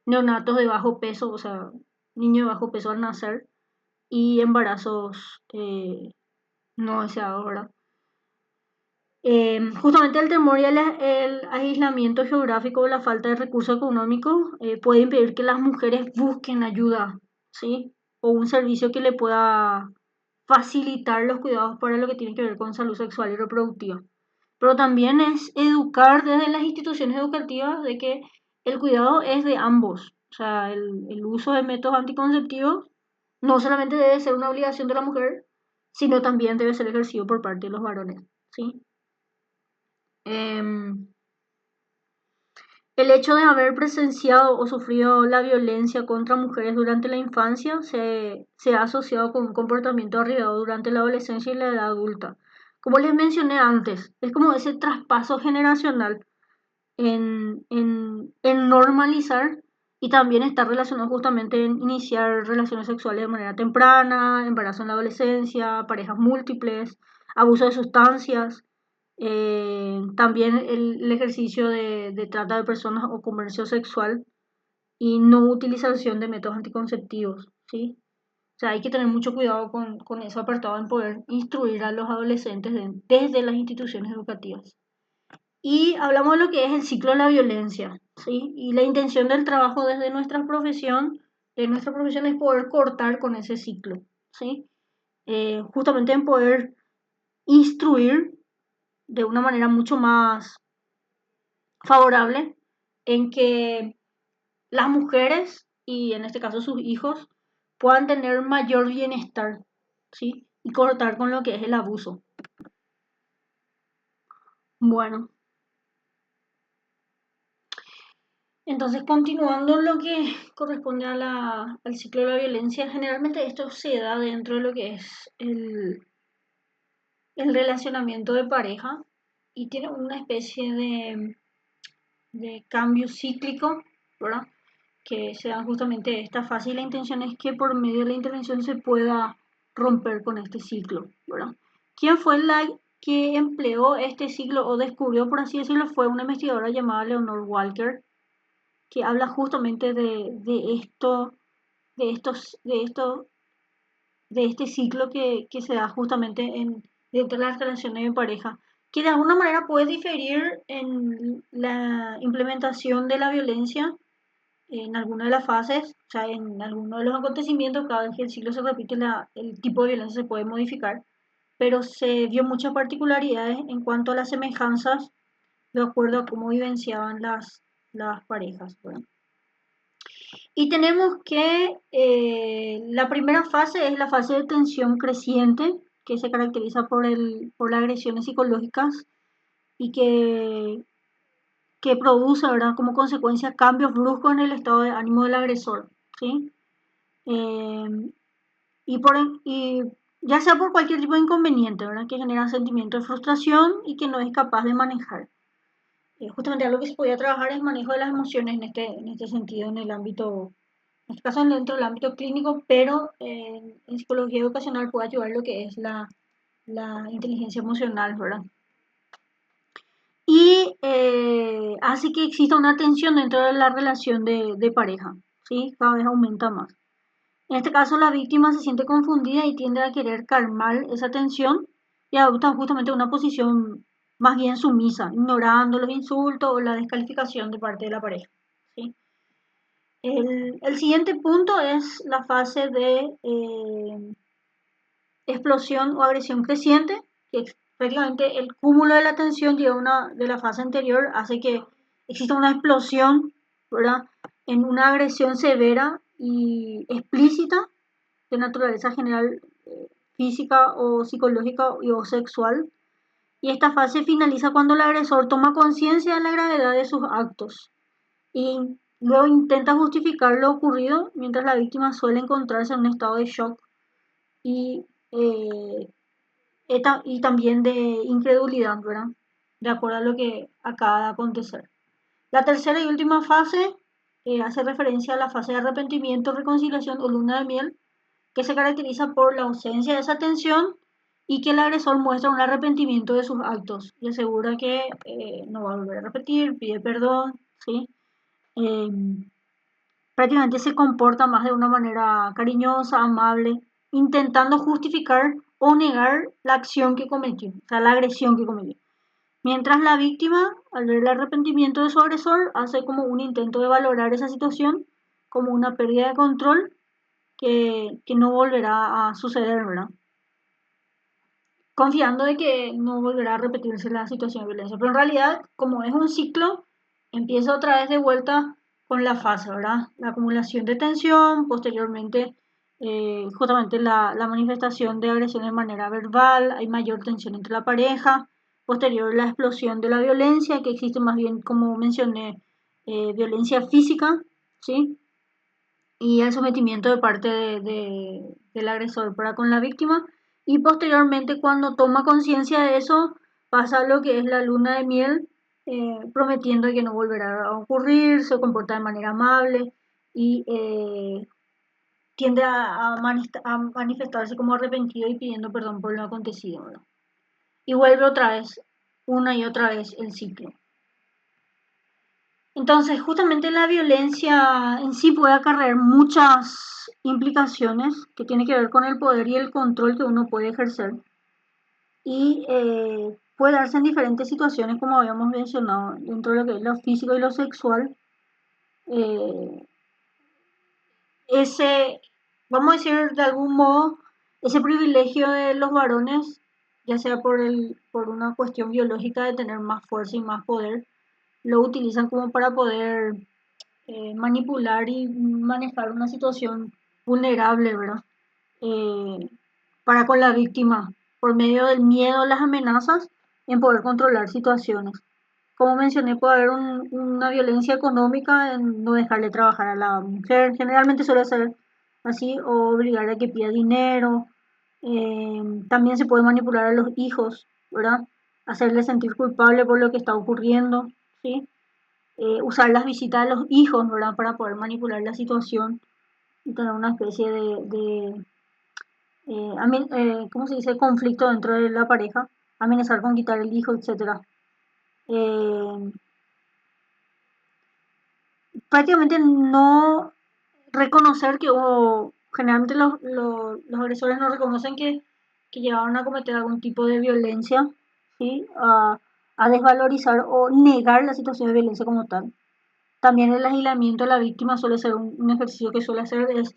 Neonatos de bajo peso, o sea, niños de bajo peso al nacer, y embarazos no deseados, ¿verdad? Justamente el temor y el aislamiento geográfico o la falta de recursos económicos puede impedir que las mujeres busquen ayuda, ¿sí? O un servicio que le pueda facilitar los cuidados para lo que tiene que ver con salud sexual y reproductiva. Pero también es educar desde las instituciones educativas de que el cuidado es de ambos. O sea, el uso de métodos anticonceptivos no solamente debe ser una obligación de la mujer, sino también debe ser ejercido por parte de los varones, ¿sí? Em, el hecho de haber presenciado o sufrido la violencia contra mujeres durante la infancia se ha asociado con un comportamiento arriesgado durante la adolescencia y la edad adulta. Como les mencioné antes, es como ese traspaso generacional en normalizar y también está relacionado justamente en iniciar relaciones sexuales de manera temprana, embarazo en la adolescencia, parejas múltiples, abuso de sustancias, también el ejercicio de trata de personas o comercio sexual y no utilización de métodos anticonceptivos, ¿sí? O sea, hay que tener mucho cuidado con eso apartado en poder instruir a los adolescentes desde las instituciones educativas. Y hablamos de lo que es el ciclo de la violencia, ¿sí? Y la intención del trabajo desde nuestra profesión es poder cortar con ese ciclo, ¿sí? Justamente en poder instruir de una manera mucho más favorable en que las mujeres y en este caso sus hijos puedan tener mayor bienestar, ¿sí? Y cortar con lo que es el abuso. Bueno, entonces continuando lo que corresponde al ciclo de la violencia, generalmente esto se da dentro de lo que es el relacionamiento de pareja y tiene una especie de cambio cíclico, ¿verdad? Que se da justamente esta fase y la intención es que por medio de la intervención se pueda romper con este ciclo, ¿verdad? ¿Quién fue la que empleó este ciclo o descubrió, por así decirlo? Fue una investigadora llamada Leonore Walker, que habla justamente de esto, de este ciclo que se da justamente dentro de las relaciones de pareja, que de alguna manera puede diferir en la implementación de la violencia en alguna de las fases, o sea, en alguno de los acontecimientos, cada vez que el ciclo se repite, el tipo de violencia se puede modificar, pero se vio muchas particularidades en cuanto a las semejanzas de acuerdo a cómo vivenciaban las parejas. ¿Verdad? Y tenemos que la primera fase es la fase de tensión creciente, que se caracteriza por las agresiones psicológicas y que produce, ¿verdad? Como consecuencia cambios bruscos en el estado de ánimo del agresor, ¿sí? Eh, y ya sea por cualquier tipo de inconveniente, ¿verdad? Que genera sentimiento de frustración y que no es capaz de manejar. Justamente algo que se podía trabajar es manejo de las emociones en este sentido, en el ámbito, en este caso dentro del ámbito clínico, pero en psicología educacional puede ayudar lo que es la inteligencia emocional, ¿verdad? Y hace que exista una tensión dentro de la relación de pareja, ¿sí? Cada vez aumenta más. En este caso, la víctima se siente confundida y tiende a querer calmar esa tensión y adopta justamente una posición más bien sumisa, ignorando los insultos o la descalificación de parte de la pareja, ¿sí? El siguiente punto es la fase de explosión o agresión creciente, que prácticamente el cúmulo de la tensión de la fase anterior hace que exista una explosión, ¿verdad? En una agresión severa y explícita de naturaleza general, física o psicológica o sexual. Y esta fase finaliza cuando el agresor toma conciencia de la gravedad de sus actos y luego intenta justificar lo ocurrido, mientras la víctima suele encontrarse en un estado de shock y, eh, y también de incredulidad, ¿verdad? De acuerdo a lo que acaba de acontecer. La tercera y última fase hace referencia a la fase de arrepentimiento, reconciliación o luna de miel, que se caracteriza por la ausencia de esa tensión y que el agresor muestra un arrepentimiento de sus actos y asegura que no va a volver a repetir, pide perdón, ¿sí? Eh, Prácticamente se comporta más de una manera cariñosa, amable, intentando justificar o negar la acción que cometió, o sea, la agresión que cometió. Mientras la víctima, al ver el arrepentimiento de su agresor, hace como un intento de valorar esa situación como una pérdida de control que no volverá a suceder, ¿verdad? Confiando de que no volverá a repetirse la situación de violencia. Pero en realidad, como es un ciclo, empieza otra vez de vuelta con la fase, ¿verdad? La acumulación de tensión, posteriormente justamente la manifestación de agresión de manera verbal, hay mayor tensión entre la pareja, posterior la explosión de la violencia, que existe más bien, como mencioné, violencia física, ¿sí? Y el sometimiento de parte del agresor para con la víctima. Y posteriormente, cuando toma conciencia de eso, pasa lo que es la luna de miel, prometiendo que no volverá a ocurrir, se comporta de manera amable y tiende a manifestarse como arrepentido y pidiendo perdón por lo acontecido, ¿verdad? Y vuelve otra vez, una y otra vez el ciclo. Entonces, justamente la violencia en sí puede acarrear muchas implicaciones que tienen que ver con el poder y el control que uno puede ejercer. Y puede darse en diferentes situaciones, como habíamos mencionado, dentro de lo que es lo físico y lo sexual. Eh, ese, vamos a decir de algún modo, ese privilegio de los varones, ya sea por una cuestión biológica de tener más fuerza y más poder, lo utilizan como para poder manipular y manejar una situación vulnerable, ¿verdad? Eh, para con la víctima, por medio del miedo, las amenazas, en poder controlar situaciones. Como mencioné, puede haber una violencia económica en no dejarle trabajar a la mujer, generalmente suele ser así, o obligarle a que pida dinero. También se puede manipular a los hijos, ¿verdad? Hacerle sentir culpable por lo que está ocurriendo, ¿sí? Usar las visitas de los hijos, ¿verdad? Para poder manipular la situación y tener una especie ¿cómo se dice? Conflicto dentro de la pareja, amenazar con quitar el hijo, etcétera. Eh, Prácticamente no reconocer que hubo, generalmente los agresores no reconocen que llegaron a cometer algún tipo de violencia, ¿sí? A desvalorizar o negar la situación de violencia como tal. También el aislamiento de la víctima suele ser un ejercicio que suele hacer es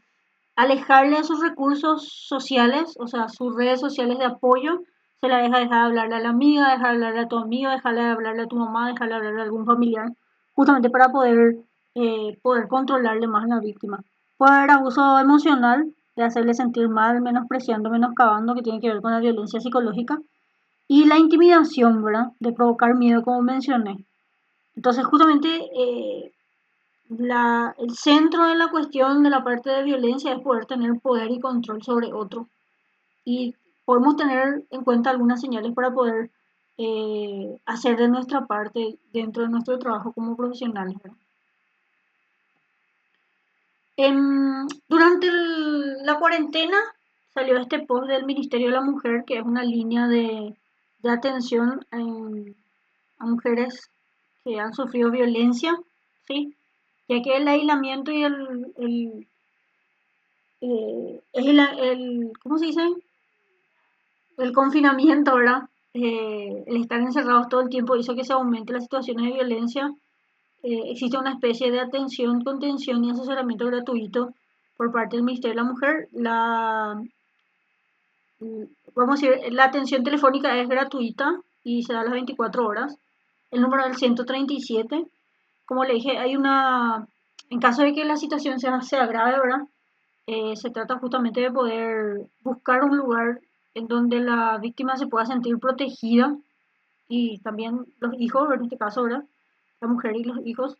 alejarle de sus recursos sociales, o sea, sus redes sociales de apoyo, se la deja dejar de hablarle a la amiga, dejar de hablarle a tu amigo, dejarle de hablarle a tu mamá, dejarle de hablarle a algún familiar, justamente para poder controlarle más a la víctima. Puede haber abuso emocional, de hacerle sentir mal, menospreciando, menoscabando, que tiene que ver con la violencia psicológica, y la intimidación, ¿verdad? De provocar miedo, como mencioné. Entonces, justamente el centro de la cuestión de la parte de violencia es poder tener poder y control sobre otro. Y podemos tener en cuenta algunas señales para poder hacer de nuestra parte dentro de nuestro trabajo como profesionales, ¿verdad? Durante la cuarentena salió este post del Ministerio de la Mujer, que es una línea de atención a mujeres que han sufrido violencia, ¿sí? Ya que el aislamiento y ¿cómo se dice? El confinamiento, ¿verdad? El estar encerrados todo el tiempo hizo que se aumente las situaciones de violencia. Existe una especie de atención, contención y asesoramiento gratuito por parte del Ministerio de la Mujer. Vamos a decir, la atención telefónica es gratuita y se da a las 24 horas. El número del 137. Como le dije, en caso de que la situación sea grave, ¿verdad? Se trata justamente de poder buscar un lugar en donde la víctima se pueda sentir protegida y también los hijos, en este caso, ¿verdad? La mujer y los hijos,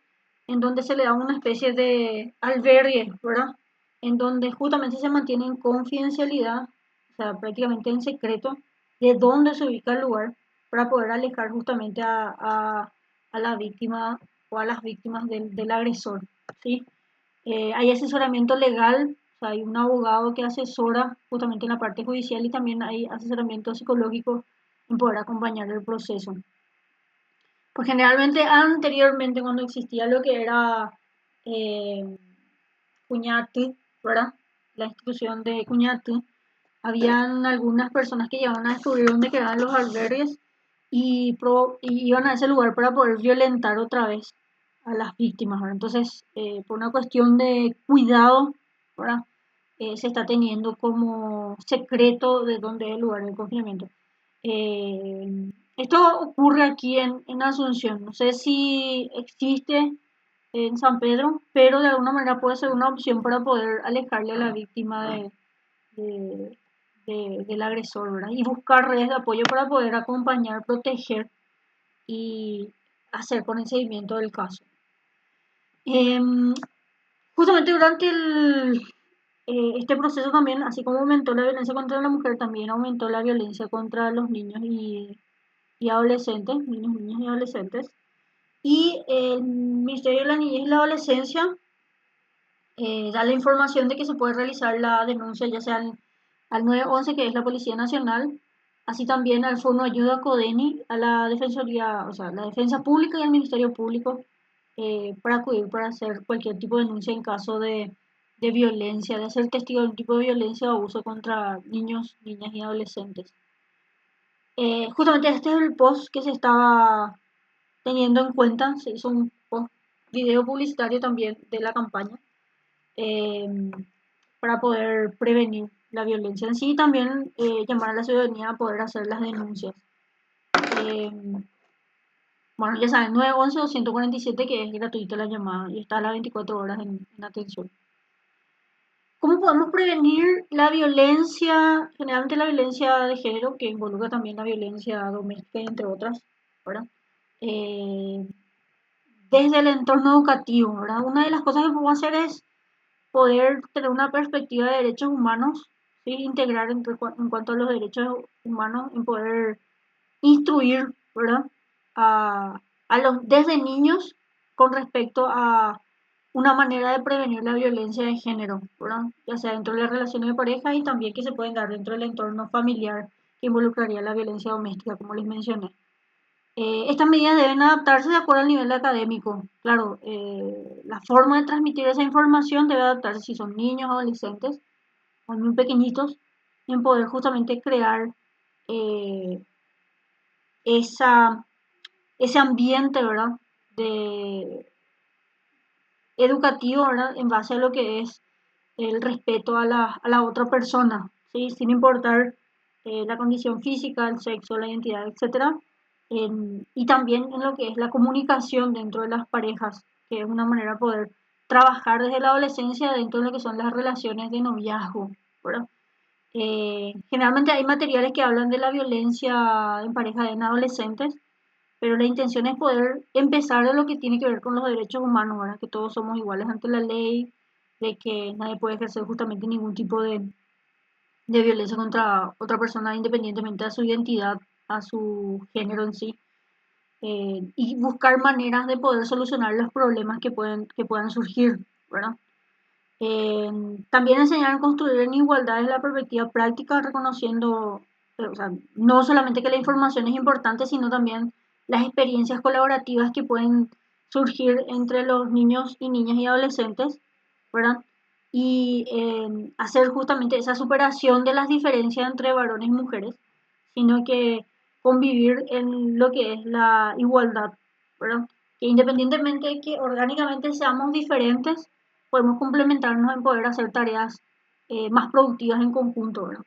en donde se le da una especie de albergue, ¿verdad? En donde justamente se mantiene en confidencialidad, o sea, prácticamente en secreto, de dónde se ubica el lugar para poder alejar justamente a la víctima o a las víctimas del agresor, ¿sí? Hay asesoramiento legal, o sea, hay un abogado que asesora justamente en la parte judicial y también hay asesoramiento psicológico en poder acompañar el proceso. Pues generalmente anteriormente cuando existía lo que era eh, Cuñati, ¿verdad? La institución de Cuñati, habían algunas personas que llegaban a descubrir dónde quedaban los albergues y iban a ese lugar para poder violentar otra vez a las víctimas, ¿verdad? Entonces, por una cuestión de cuidado, ¿verdad? Se está teniendo como secreto de dónde es el lugar del confinamiento. Esto ocurre aquí en Asunción. No sé si existe en San Pedro, pero de alguna manera puede ser una opción para poder alejarle a la víctima de- del agresor, ¿verdad? Y buscar redes de apoyo para poder acompañar, proteger y hacer con el seguimiento del caso. Em, Justamente durante este proceso también, así como aumentó la violencia contra la mujer, también aumentó la violencia contra los niños y adolescentes, niños, niñas y adolescentes. Y el Ministerio de la Niñez y la Adolescencia da la información de que se puede realizar la denuncia ya sea al 911, que es la Policía Nacional, así también al Fondo de Ayuda CODENI, a la Defensoría, o sea, la Defensa Pública y al Ministerio Público, para acudir para hacer cualquier tipo de denuncia en caso de violencia, de ser testigo de un tipo de violencia o abuso contra niños, niñas y adolescentes. Justamente este es el post que se estaba teniendo en cuenta, se hizo un post video publicitario también de la campaña eh, para poder prevenir la violencia en sí y también llamar a la ciudadanía a poder hacer las denuncias. Eh, bueno, ya saben, 911 o 147 que es gratuita la llamada y está a las 24 horas en atención. ¿Cómo podemos prevenir la violencia, generalmente la violencia de género, que involucra también la violencia doméstica, entre otras, ¿verdad? Eh, Desde el entorno educativo, ¿verdad? Una de las cosas que podemos hacer es poder tener una perspectiva de derechos humanos, ¿sí? Integrar en cuanto a los derechos humanos, en poder instruir, ¿verdad? Desde niños con respecto a una manera de prevenir la violencia de género, ¿verdad? Ya sea dentro de las relaciones de pareja y también que se pueden dar dentro del entorno familiar que involucraría la violencia doméstica, como les mencioné. Estas medidas deben adaptarse de acuerdo al nivel académico. Claro, la forma de transmitir esa información debe adaptarse si son niños, adolescentes o muy pequeñitos, en poder justamente crear eh, esa, ese ambiente, ¿verdad? De, educativo, ¿verdad? En base a lo que es el respeto a la otra persona, ¿sí? Sin importar la condición física, el sexo, la identidad, etcétera. Y también en lo que es la comunicación dentro de las parejas, que es una manera de poder trabajar desde la adolescencia dentro de lo que son las relaciones de noviazgo, ¿verdad? Generalmente hay materiales que hablan de la violencia en pareja en adolescentes, pero la intención es poder empezar de lo que tiene que ver con los derechos humanos, ¿verdad? Que todos somos iguales ante la ley, de que nadie puede ejercer justamente ningún tipo de violencia contra otra persona independientemente de su identidad, a su género en sí, y buscar maneras de poder solucionar los problemas que puedan surgir, ¿verdad? Eh, También enseñar a construir en igualdad desde la perspectiva práctica, reconociendo, o sea, no solamente que la información es importante, sino también las experiencias colaborativas que pueden surgir entre los niños y niñas y adolescentes, ¿verdad? Y hacer justamente esa superación de las diferencias entre varones y mujeres, sino que convivir en lo que es la igualdad, ¿verdad? Que independientemente de que orgánicamente seamos diferentes, podemos complementarnos en poder hacer tareas más productivas en conjunto, ¿verdad?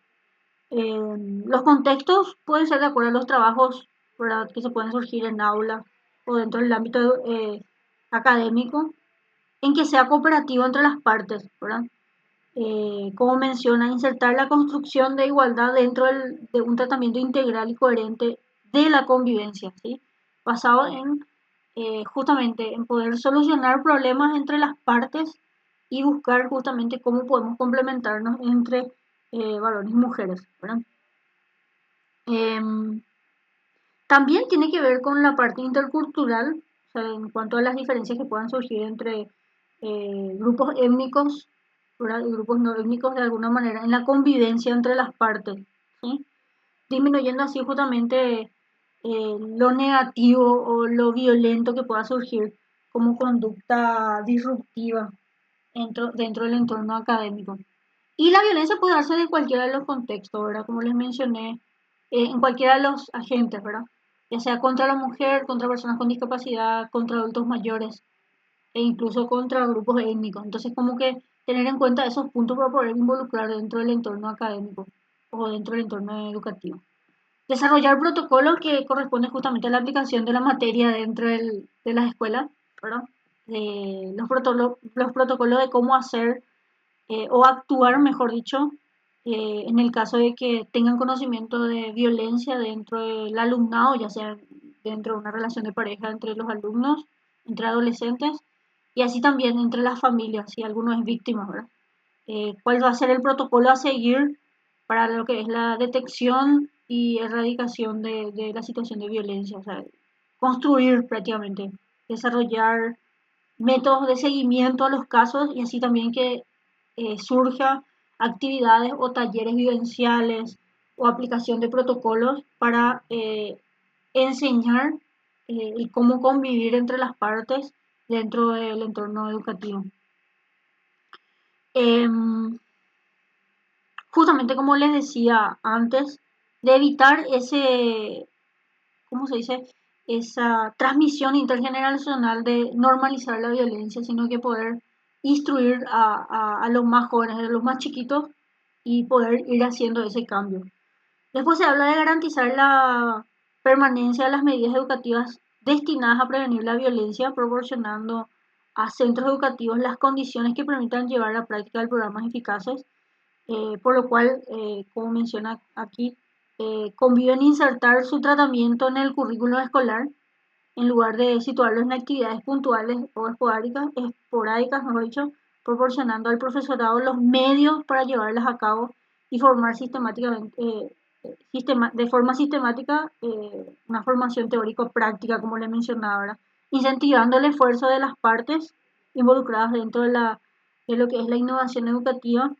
Los contextos pueden ser de acuerdo a los trabajos, ¿verdad? Que se pueden surgir en aula o dentro del ámbito académico, en que sea cooperativo entre las partes, ¿verdad? Como menciona, insertar la construcción de igualdad dentro de un tratamiento integral y coherente de la convivencia, ¿sí? Basado en justamente en poder solucionar problemas entre las partes y buscar justamente cómo podemos complementarnos entre varones y mujeres, ¿verdad? Em, También tiene que ver con la parte intercultural, o sea, en cuanto a las diferencias que puedan surgir entre grupos étnicos, ¿verdad? Y grupos no étnicos de alguna manera en la convivencia entre las partes, ¿sí? Disminuyendo así justamente lo negativo o lo violento que pueda surgir como conducta disruptiva dentro del entorno académico. Y la violencia puede darse en cualquiera de los contextos, ¿verdad? Como les mencioné, en cualquiera de los agentes, ¿verdad? Ya sea contra la mujer, contra personas con discapacidad, contra adultos mayores e incluso contra grupos étnicos. Entonces, como que tener en cuenta esos puntos para poder involucrar dentro del entorno académico o dentro del entorno educativo. Desarrollar protocolos que corresponden justamente a la aplicación de la materia dentro de las escuelas, ¿verdad? Los protocolos de cómo hacer o actuar, mejor dicho, en el caso de que tengan conocimiento de violencia dentro del alumnado, ya sea dentro de una relación de pareja entre los alumnos, entre adolescentes, y así también entre las familias, si alguno es víctima, ¿verdad? ¿Cuál va a ser el protocolo a seguir para lo que es la detección y erradicación de la situación de violencia? O sea, construir prácticamente, desarrollar métodos de seguimiento a los casos y así también que surja actividades o talleres vivenciales o aplicación de protocolos para enseñar cómo convivir entre las partes dentro del entorno educativo. Em, Justamente como les decía antes, de evitar ese, ¿cómo se dice? Esa transmisión intergeneracional de normalizar la violencia, sino que poder instruir a los más jóvenes, a los más chiquitos, y poder ir haciendo ese cambio. Después se habla de garantizar la permanencia de las medidas educativas destinadas a prevenir la violencia, proporcionando a centros educativos las condiciones que permitan llevar a la práctica de programas eficaces, por lo cual, como menciona aquí, conviven insertar su tratamiento en el currículo escolar en lugar de situarlos en actividades puntuales o esporádicas, mejor dicho, proporcionando al profesorado los medios para llevarlas a cabo y formar sistemáticamente, de forma sistemática, una formación teórico-práctica, como le mencionaba ahora, incentivando el esfuerzo de las partes involucradas dentro de lo que es la innovación educativa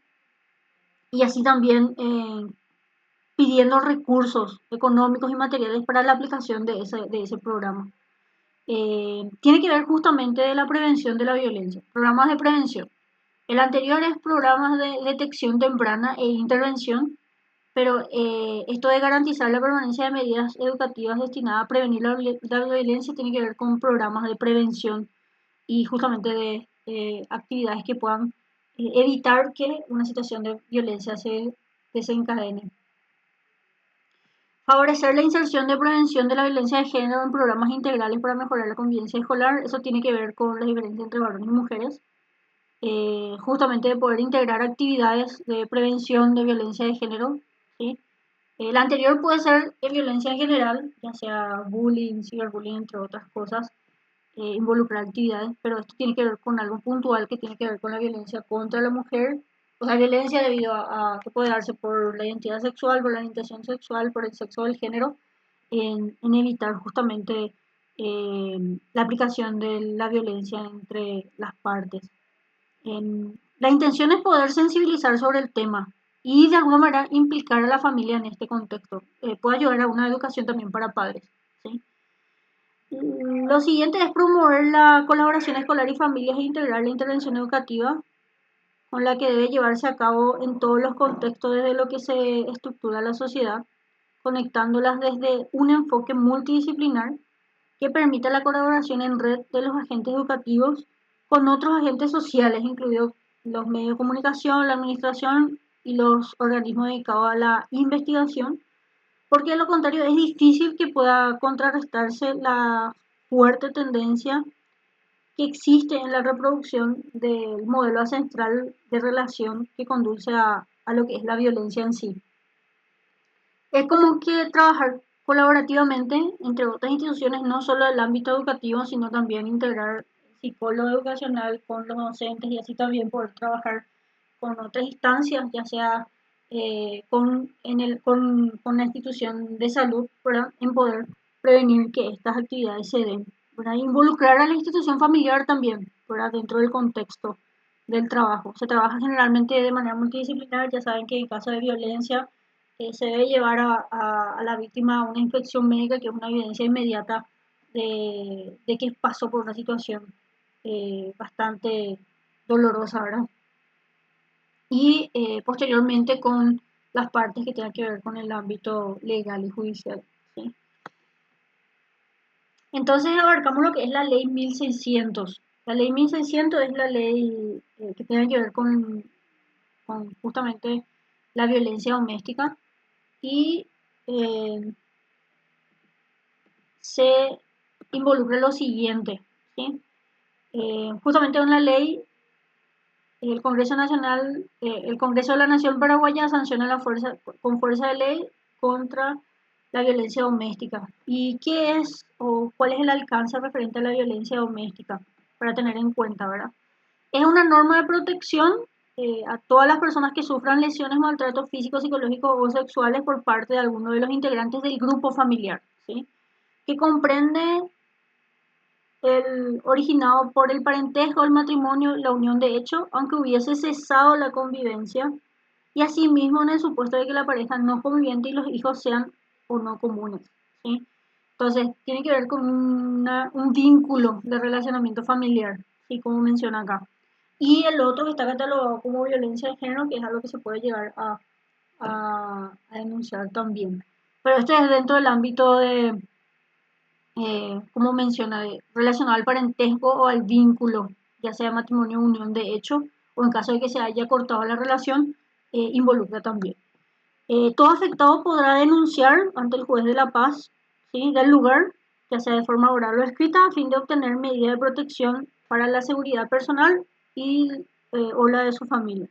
y así también pidiendo recursos económicos y materiales para la aplicación de ese programa. Tiene que ver justamente de la prevención de la violencia, programas de prevención. El anterior es programas de detección temprana e intervención, pero esto de garantizar la permanencia de medidas educativas destinadas a prevenir la violencia tiene que ver con programas de prevención y justamente de actividades que puedan evitar que una situación de violencia se desencadene. Favorecer la inserción de prevención de la violencia de género en programas integrales para mejorar la convivencia escolar. Eso tiene que ver con la diferencia entre varones y mujeres. Justamente de poder integrar actividades de prevención de violencia de género, ¿sí? La anterior puede ser violencia en general, ya sea bullying, ciberbullying, entre otras cosas, involucrar actividades, pero esto tiene que ver con algo puntual que tiene que ver con la violencia contra la mujer, o sea, violencia debido que puede darse por la identidad sexual, por la orientación sexual, por el sexo del género, en evitar justamente la aplicación de la violencia entre las partes. La intención es poder sensibilizar sobre el tema y de alguna manera implicar a la familia en este contexto. Puede ayudar a una educación también para padres. ¿Sí? Lo siguiente es promover la colaboración escolar y familias e integrar la intervención educativa con la que debe llevarse a cabo en todos los contextos desde lo que se estructura la sociedad, conectándolas desde un enfoque multidisciplinar que permita la colaboración en red de los agentes educativos con otros agentes sociales, incluidos los medios de comunicación, la administración y los organismos dedicados a la investigación, porque de lo contrario es difícil que pueda contrarrestarse la fuerte tendencia que existe en la reproducción del modelo ancestral de relación que conduce a lo que es la violencia en sí. Es como que trabajar colaborativamente entre otras instituciones, no solo el ámbito educativo, sino también integrar psicólogo educacional con los docentes y así también poder trabajar con otras instancias, ya sea con la institución de salud, ¿verdad? En poder prevenir que estas actividades se den, ¿verdad? Involucrar a la institución familiar también, ¿verdad? Dentro del contexto del trabajo. Se trabaja generalmente de manera multidisciplinar, ya saben que en caso de violencia se debe llevar a la víctima a una inspección médica, que es una evidencia inmediata de que pasó por una situación bastante dolorosa, ¿verdad? Y posteriormente con las partes que tengan que ver con el ámbito legal y judicial. ¿Sí? Entonces abarcamos lo que es la ley 1600. La ley 1600 es la ley que tiene que ver con justamente la violencia doméstica y eh, se involucra lo siguiente. ¿Sí? Justamente en la ley, el Congreso de la Nación Paraguaya sanciona con fuerza de ley contra la violencia doméstica. ¿Y qué es o cuál es el alcance referente a la violencia doméstica? Para tener en cuenta, ¿verdad? Es una norma de protección a todas las personas que sufran lesiones, maltratos físicos, psicológicos o sexuales por parte de alguno de los integrantes del grupo familiar, ¿sí? Que comprende el originado por el parentesco, el matrimonio, la unión de hecho, aunque hubiese cesado la convivencia, y asimismo en el supuesto de que la pareja no conviviente y los hijos sean o no comunes. ¿Sí? Entonces, tiene que ver con un vínculo de relacionamiento familiar, ¿sí? Como menciona acá. Y el otro está catalogado como violencia de género, que es algo que se puede llegar a denunciar también. Pero este es dentro del ámbito de, como menciona, relacionado al parentesco o al vínculo, ya sea matrimonio o unión de hecho, o en caso de que se haya cortado la relación, involucra también. Todo afectado podrá denunciar ante el juez de la paz, ¿sí? Del lugar, ya sea de forma oral o escrita, a fin de obtener medidas de protección para la seguridad personal y o la de su familia.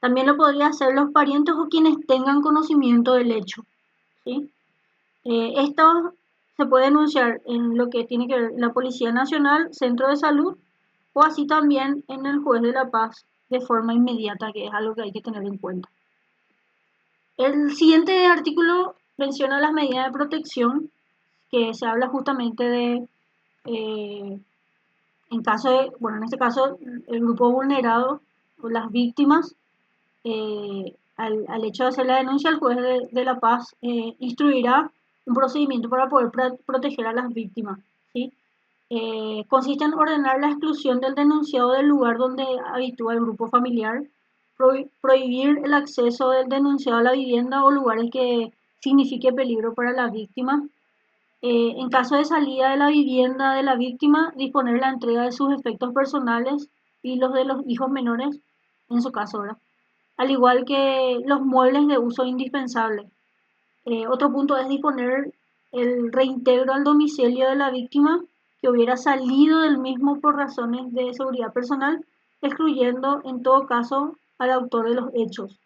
También lo podría hacer los parientes o quienes tengan conocimiento del hecho. ¿Sí? Esto se puede denunciar en lo que tiene que ver la Policía Nacional, Centro de Salud o así también en el juez de la paz de forma inmediata, que es algo que hay que tener en cuenta. El siguiente artículo menciona las medidas de protección, que se habla justamente de, eh, en caso de, bueno, en este caso, el grupo vulnerado o las víctimas, al hecho de hacer la denuncia, el juez de la paz instruirá un procedimiento para poder proteger a las víctimas. ¿Sí? Consiste en ordenar la exclusión del denunciado del lugar donde habitúa el grupo familiar, prohibir el acceso del denunciado a la vivienda o lugares que signifique peligro para la víctima. En caso de salida de la vivienda de la víctima, disponer la entrega de sus efectos personales y los de los hijos menores, en su caso, ¿verdad? Al igual que los muebles de uso indispensable. Otro punto es disponer el reintegro al domicilio de la víctima que hubiera salido del mismo por razones de seguridad personal, excluyendo en todo caso al autor de los hechos.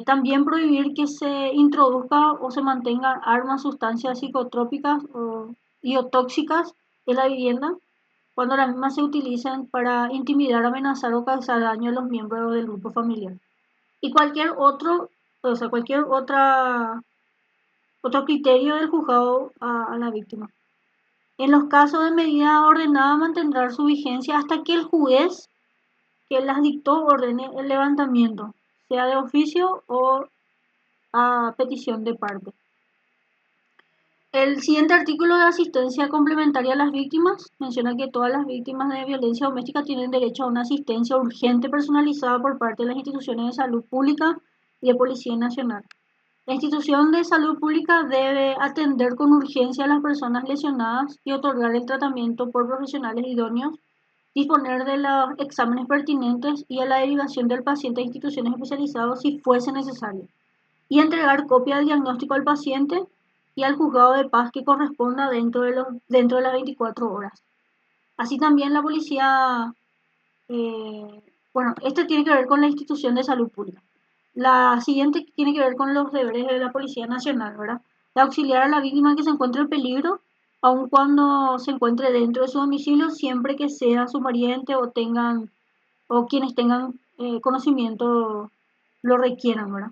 También prohibir que se introduzca o se mantengan armas, sustancias psicotrópicas y o tóxicas en la vivienda cuando las mismas se utilizan para intimidar, amenazar o causar daño a los miembros del grupo familiar. Y cualquier otro, o sea, cualquier otro criterio del juzgado a la víctima. En los casos de medida ordenada mantendrá su vigencia hasta que el juez que las dictó ordene el levantamiento, sea de oficio o a petición de parte. El siguiente artículo de asistencia complementaria a las víctimas menciona que todas las víctimas de violencia doméstica tienen derecho a una asistencia urgente personalizada por parte de las instituciones de salud pública y de Policía Nacional. La institución de salud pública debe atender con urgencia a las personas lesionadas y otorgar el tratamiento por profesionales idóneos, disponer de los exámenes pertinentes y a la derivación del paciente a instituciones especializadas si fuese necesario, y entregar copia del diagnóstico al paciente y al juzgado de paz que corresponda dentro de las 24 horas. Así también la policía, bueno, esto tiene que ver con la institución de salud pública. La siguiente tiene que ver con los deberes de la Policía Nacional, ¿verdad? De auxiliar a la víctima que se encuentre en peligro, aun cuando se encuentre dentro de su domicilio, siempre que sea su pariente o quienes tengan conocimiento lo requieran, ¿verdad?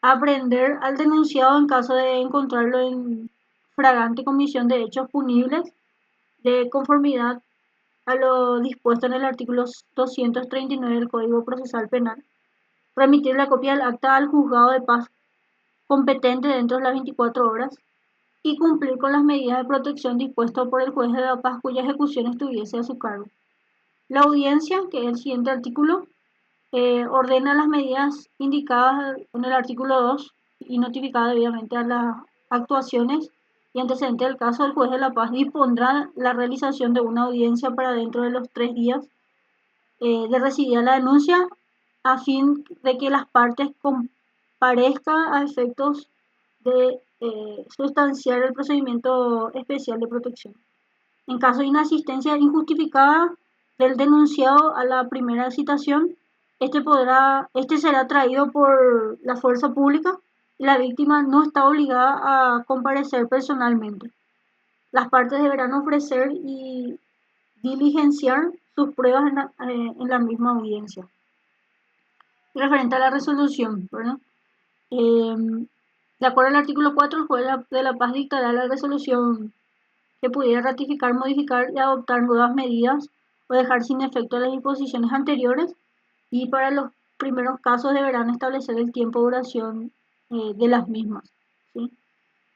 Aprender al denunciado en caso de encontrarlo en fragante comisión de hechos punibles de conformidad a lo dispuesto en el artículo 239 del Código Procesal Penal. Remitir la copia del acta al juzgado de paz competente dentro de las 24 horas y cumplir con las medidas de protección dispuestas por el juez de la paz cuya ejecución estuviese a su cargo. La audiencia, que es el siguiente artículo, ordena las medidas indicadas en el artículo 2 y notificada debidamente a las actuaciones y antecedentes del caso. El juez de la paz dispondrá la realización de una audiencia para dentro de los 3 días de recibir la denuncia a fin de que las partes comparezcan a efectos de sustanciar el procedimiento especial de protección. En caso de inasistencia injustificada del denunciado a la primera citación, este será traído por la fuerza pública y la víctima no está obligada a comparecer personalmente. Las partes deberán ofrecer y diligenciar sus pruebas en la misma audiencia. Referente a la resolución, ¿verdad? De acuerdo al artículo 4, el juez de la paz dictará la resolución que pudiera ratificar, modificar y adoptar nuevas medidas o dejar sin efecto las disposiciones anteriores, y para los primeros casos deberán establecer el tiempo de duración de las mismas, ¿sí?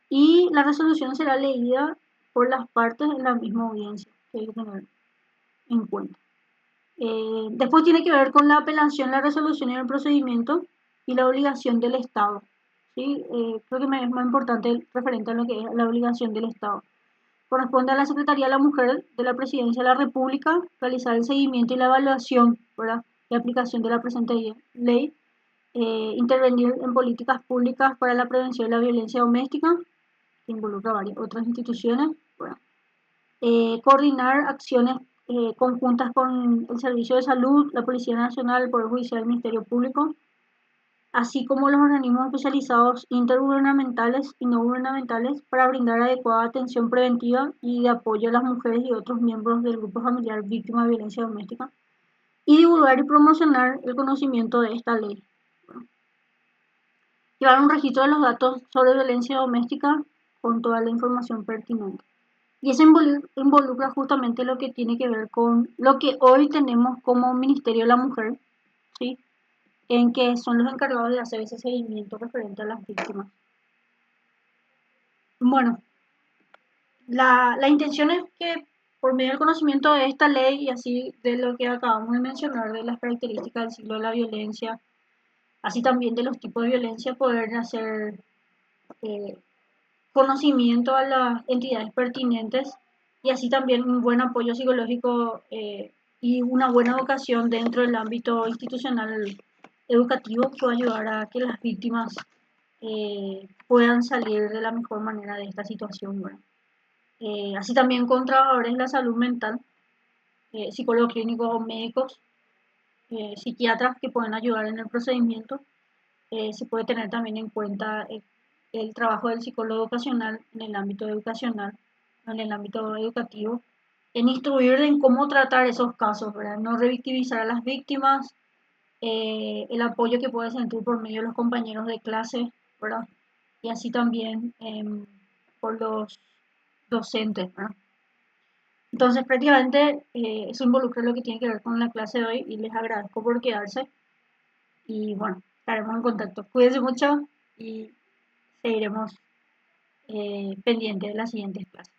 Y la resolución será leída por las partes en la misma audiencia, que hay que tener en cuenta. Después tiene que ver con la apelación, la resolución y el procedimiento y la obligación del Estado, ¿sí? Creo que es más importante referente a lo que es la obligación del Estado. Corresponde a la Secretaría de la Mujer de la Presidencia de la República realizar el seguimiento y la evaluación, ¿verdad?, de aplicación de la presente ley, intervenir en políticas públicas para la prevención de la violencia doméstica, que involucra varias otras instituciones, ¿verdad? Coordinar acciones conjuntas con el Servicio de Salud, la Policía Nacional, el Poder Judicial y el Ministerio Público, así como los organismos especializados intergubernamentales y no gubernamentales para brindar adecuada atención preventiva y de apoyo a las mujeres y otros miembros del grupo familiar víctimas de violencia doméstica, y divulgar y promocionar el conocimiento de esta ley. Llevar un registro de los datos sobre violencia doméstica con toda la información pertinente. Y eso involucra justamente lo que tiene que ver con lo que hoy tenemos como Ministerio de la Mujer, ¿sí?, en que son los encargados de hacer ese seguimiento referente a las víctimas. Bueno, la intención es que por medio del conocimiento de esta ley y así de lo que acabamos de mencionar, de las características del ciclo de la violencia, así también de los tipos de violencia, poder hacer eh, conocimiento a las entidades pertinentes y así también un buen apoyo psicológico y una buena educación dentro del ámbito institucional educativo que va a ayudar a que las víctimas puedan salir de la mejor manera de esta situación, ¿verdad? Así también con trabajadores de la salud mental, psicólogos clínicos o médicos, psiquiatras que pueden ayudar en el procedimiento se puede tener también en cuenta el trabajo del psicólogo educacional en el ámbito educacional, en el ámbito educativo, en instruir en cómo tratar esos casos, ¿verdad? No revictimizar a las víctimas, el apoyo que puede sentir por medio de los compañeros de clase, ¿verdad? Y así también por los docentes, ¿verdad? Entonces, prácticamente eso involucra lo que tiene que ver con la clase de hoy y les agradezco por quedarse y bueno, estaremos en contacto. Cuídense mucho y seguiremos pendientes de las siguientes clases.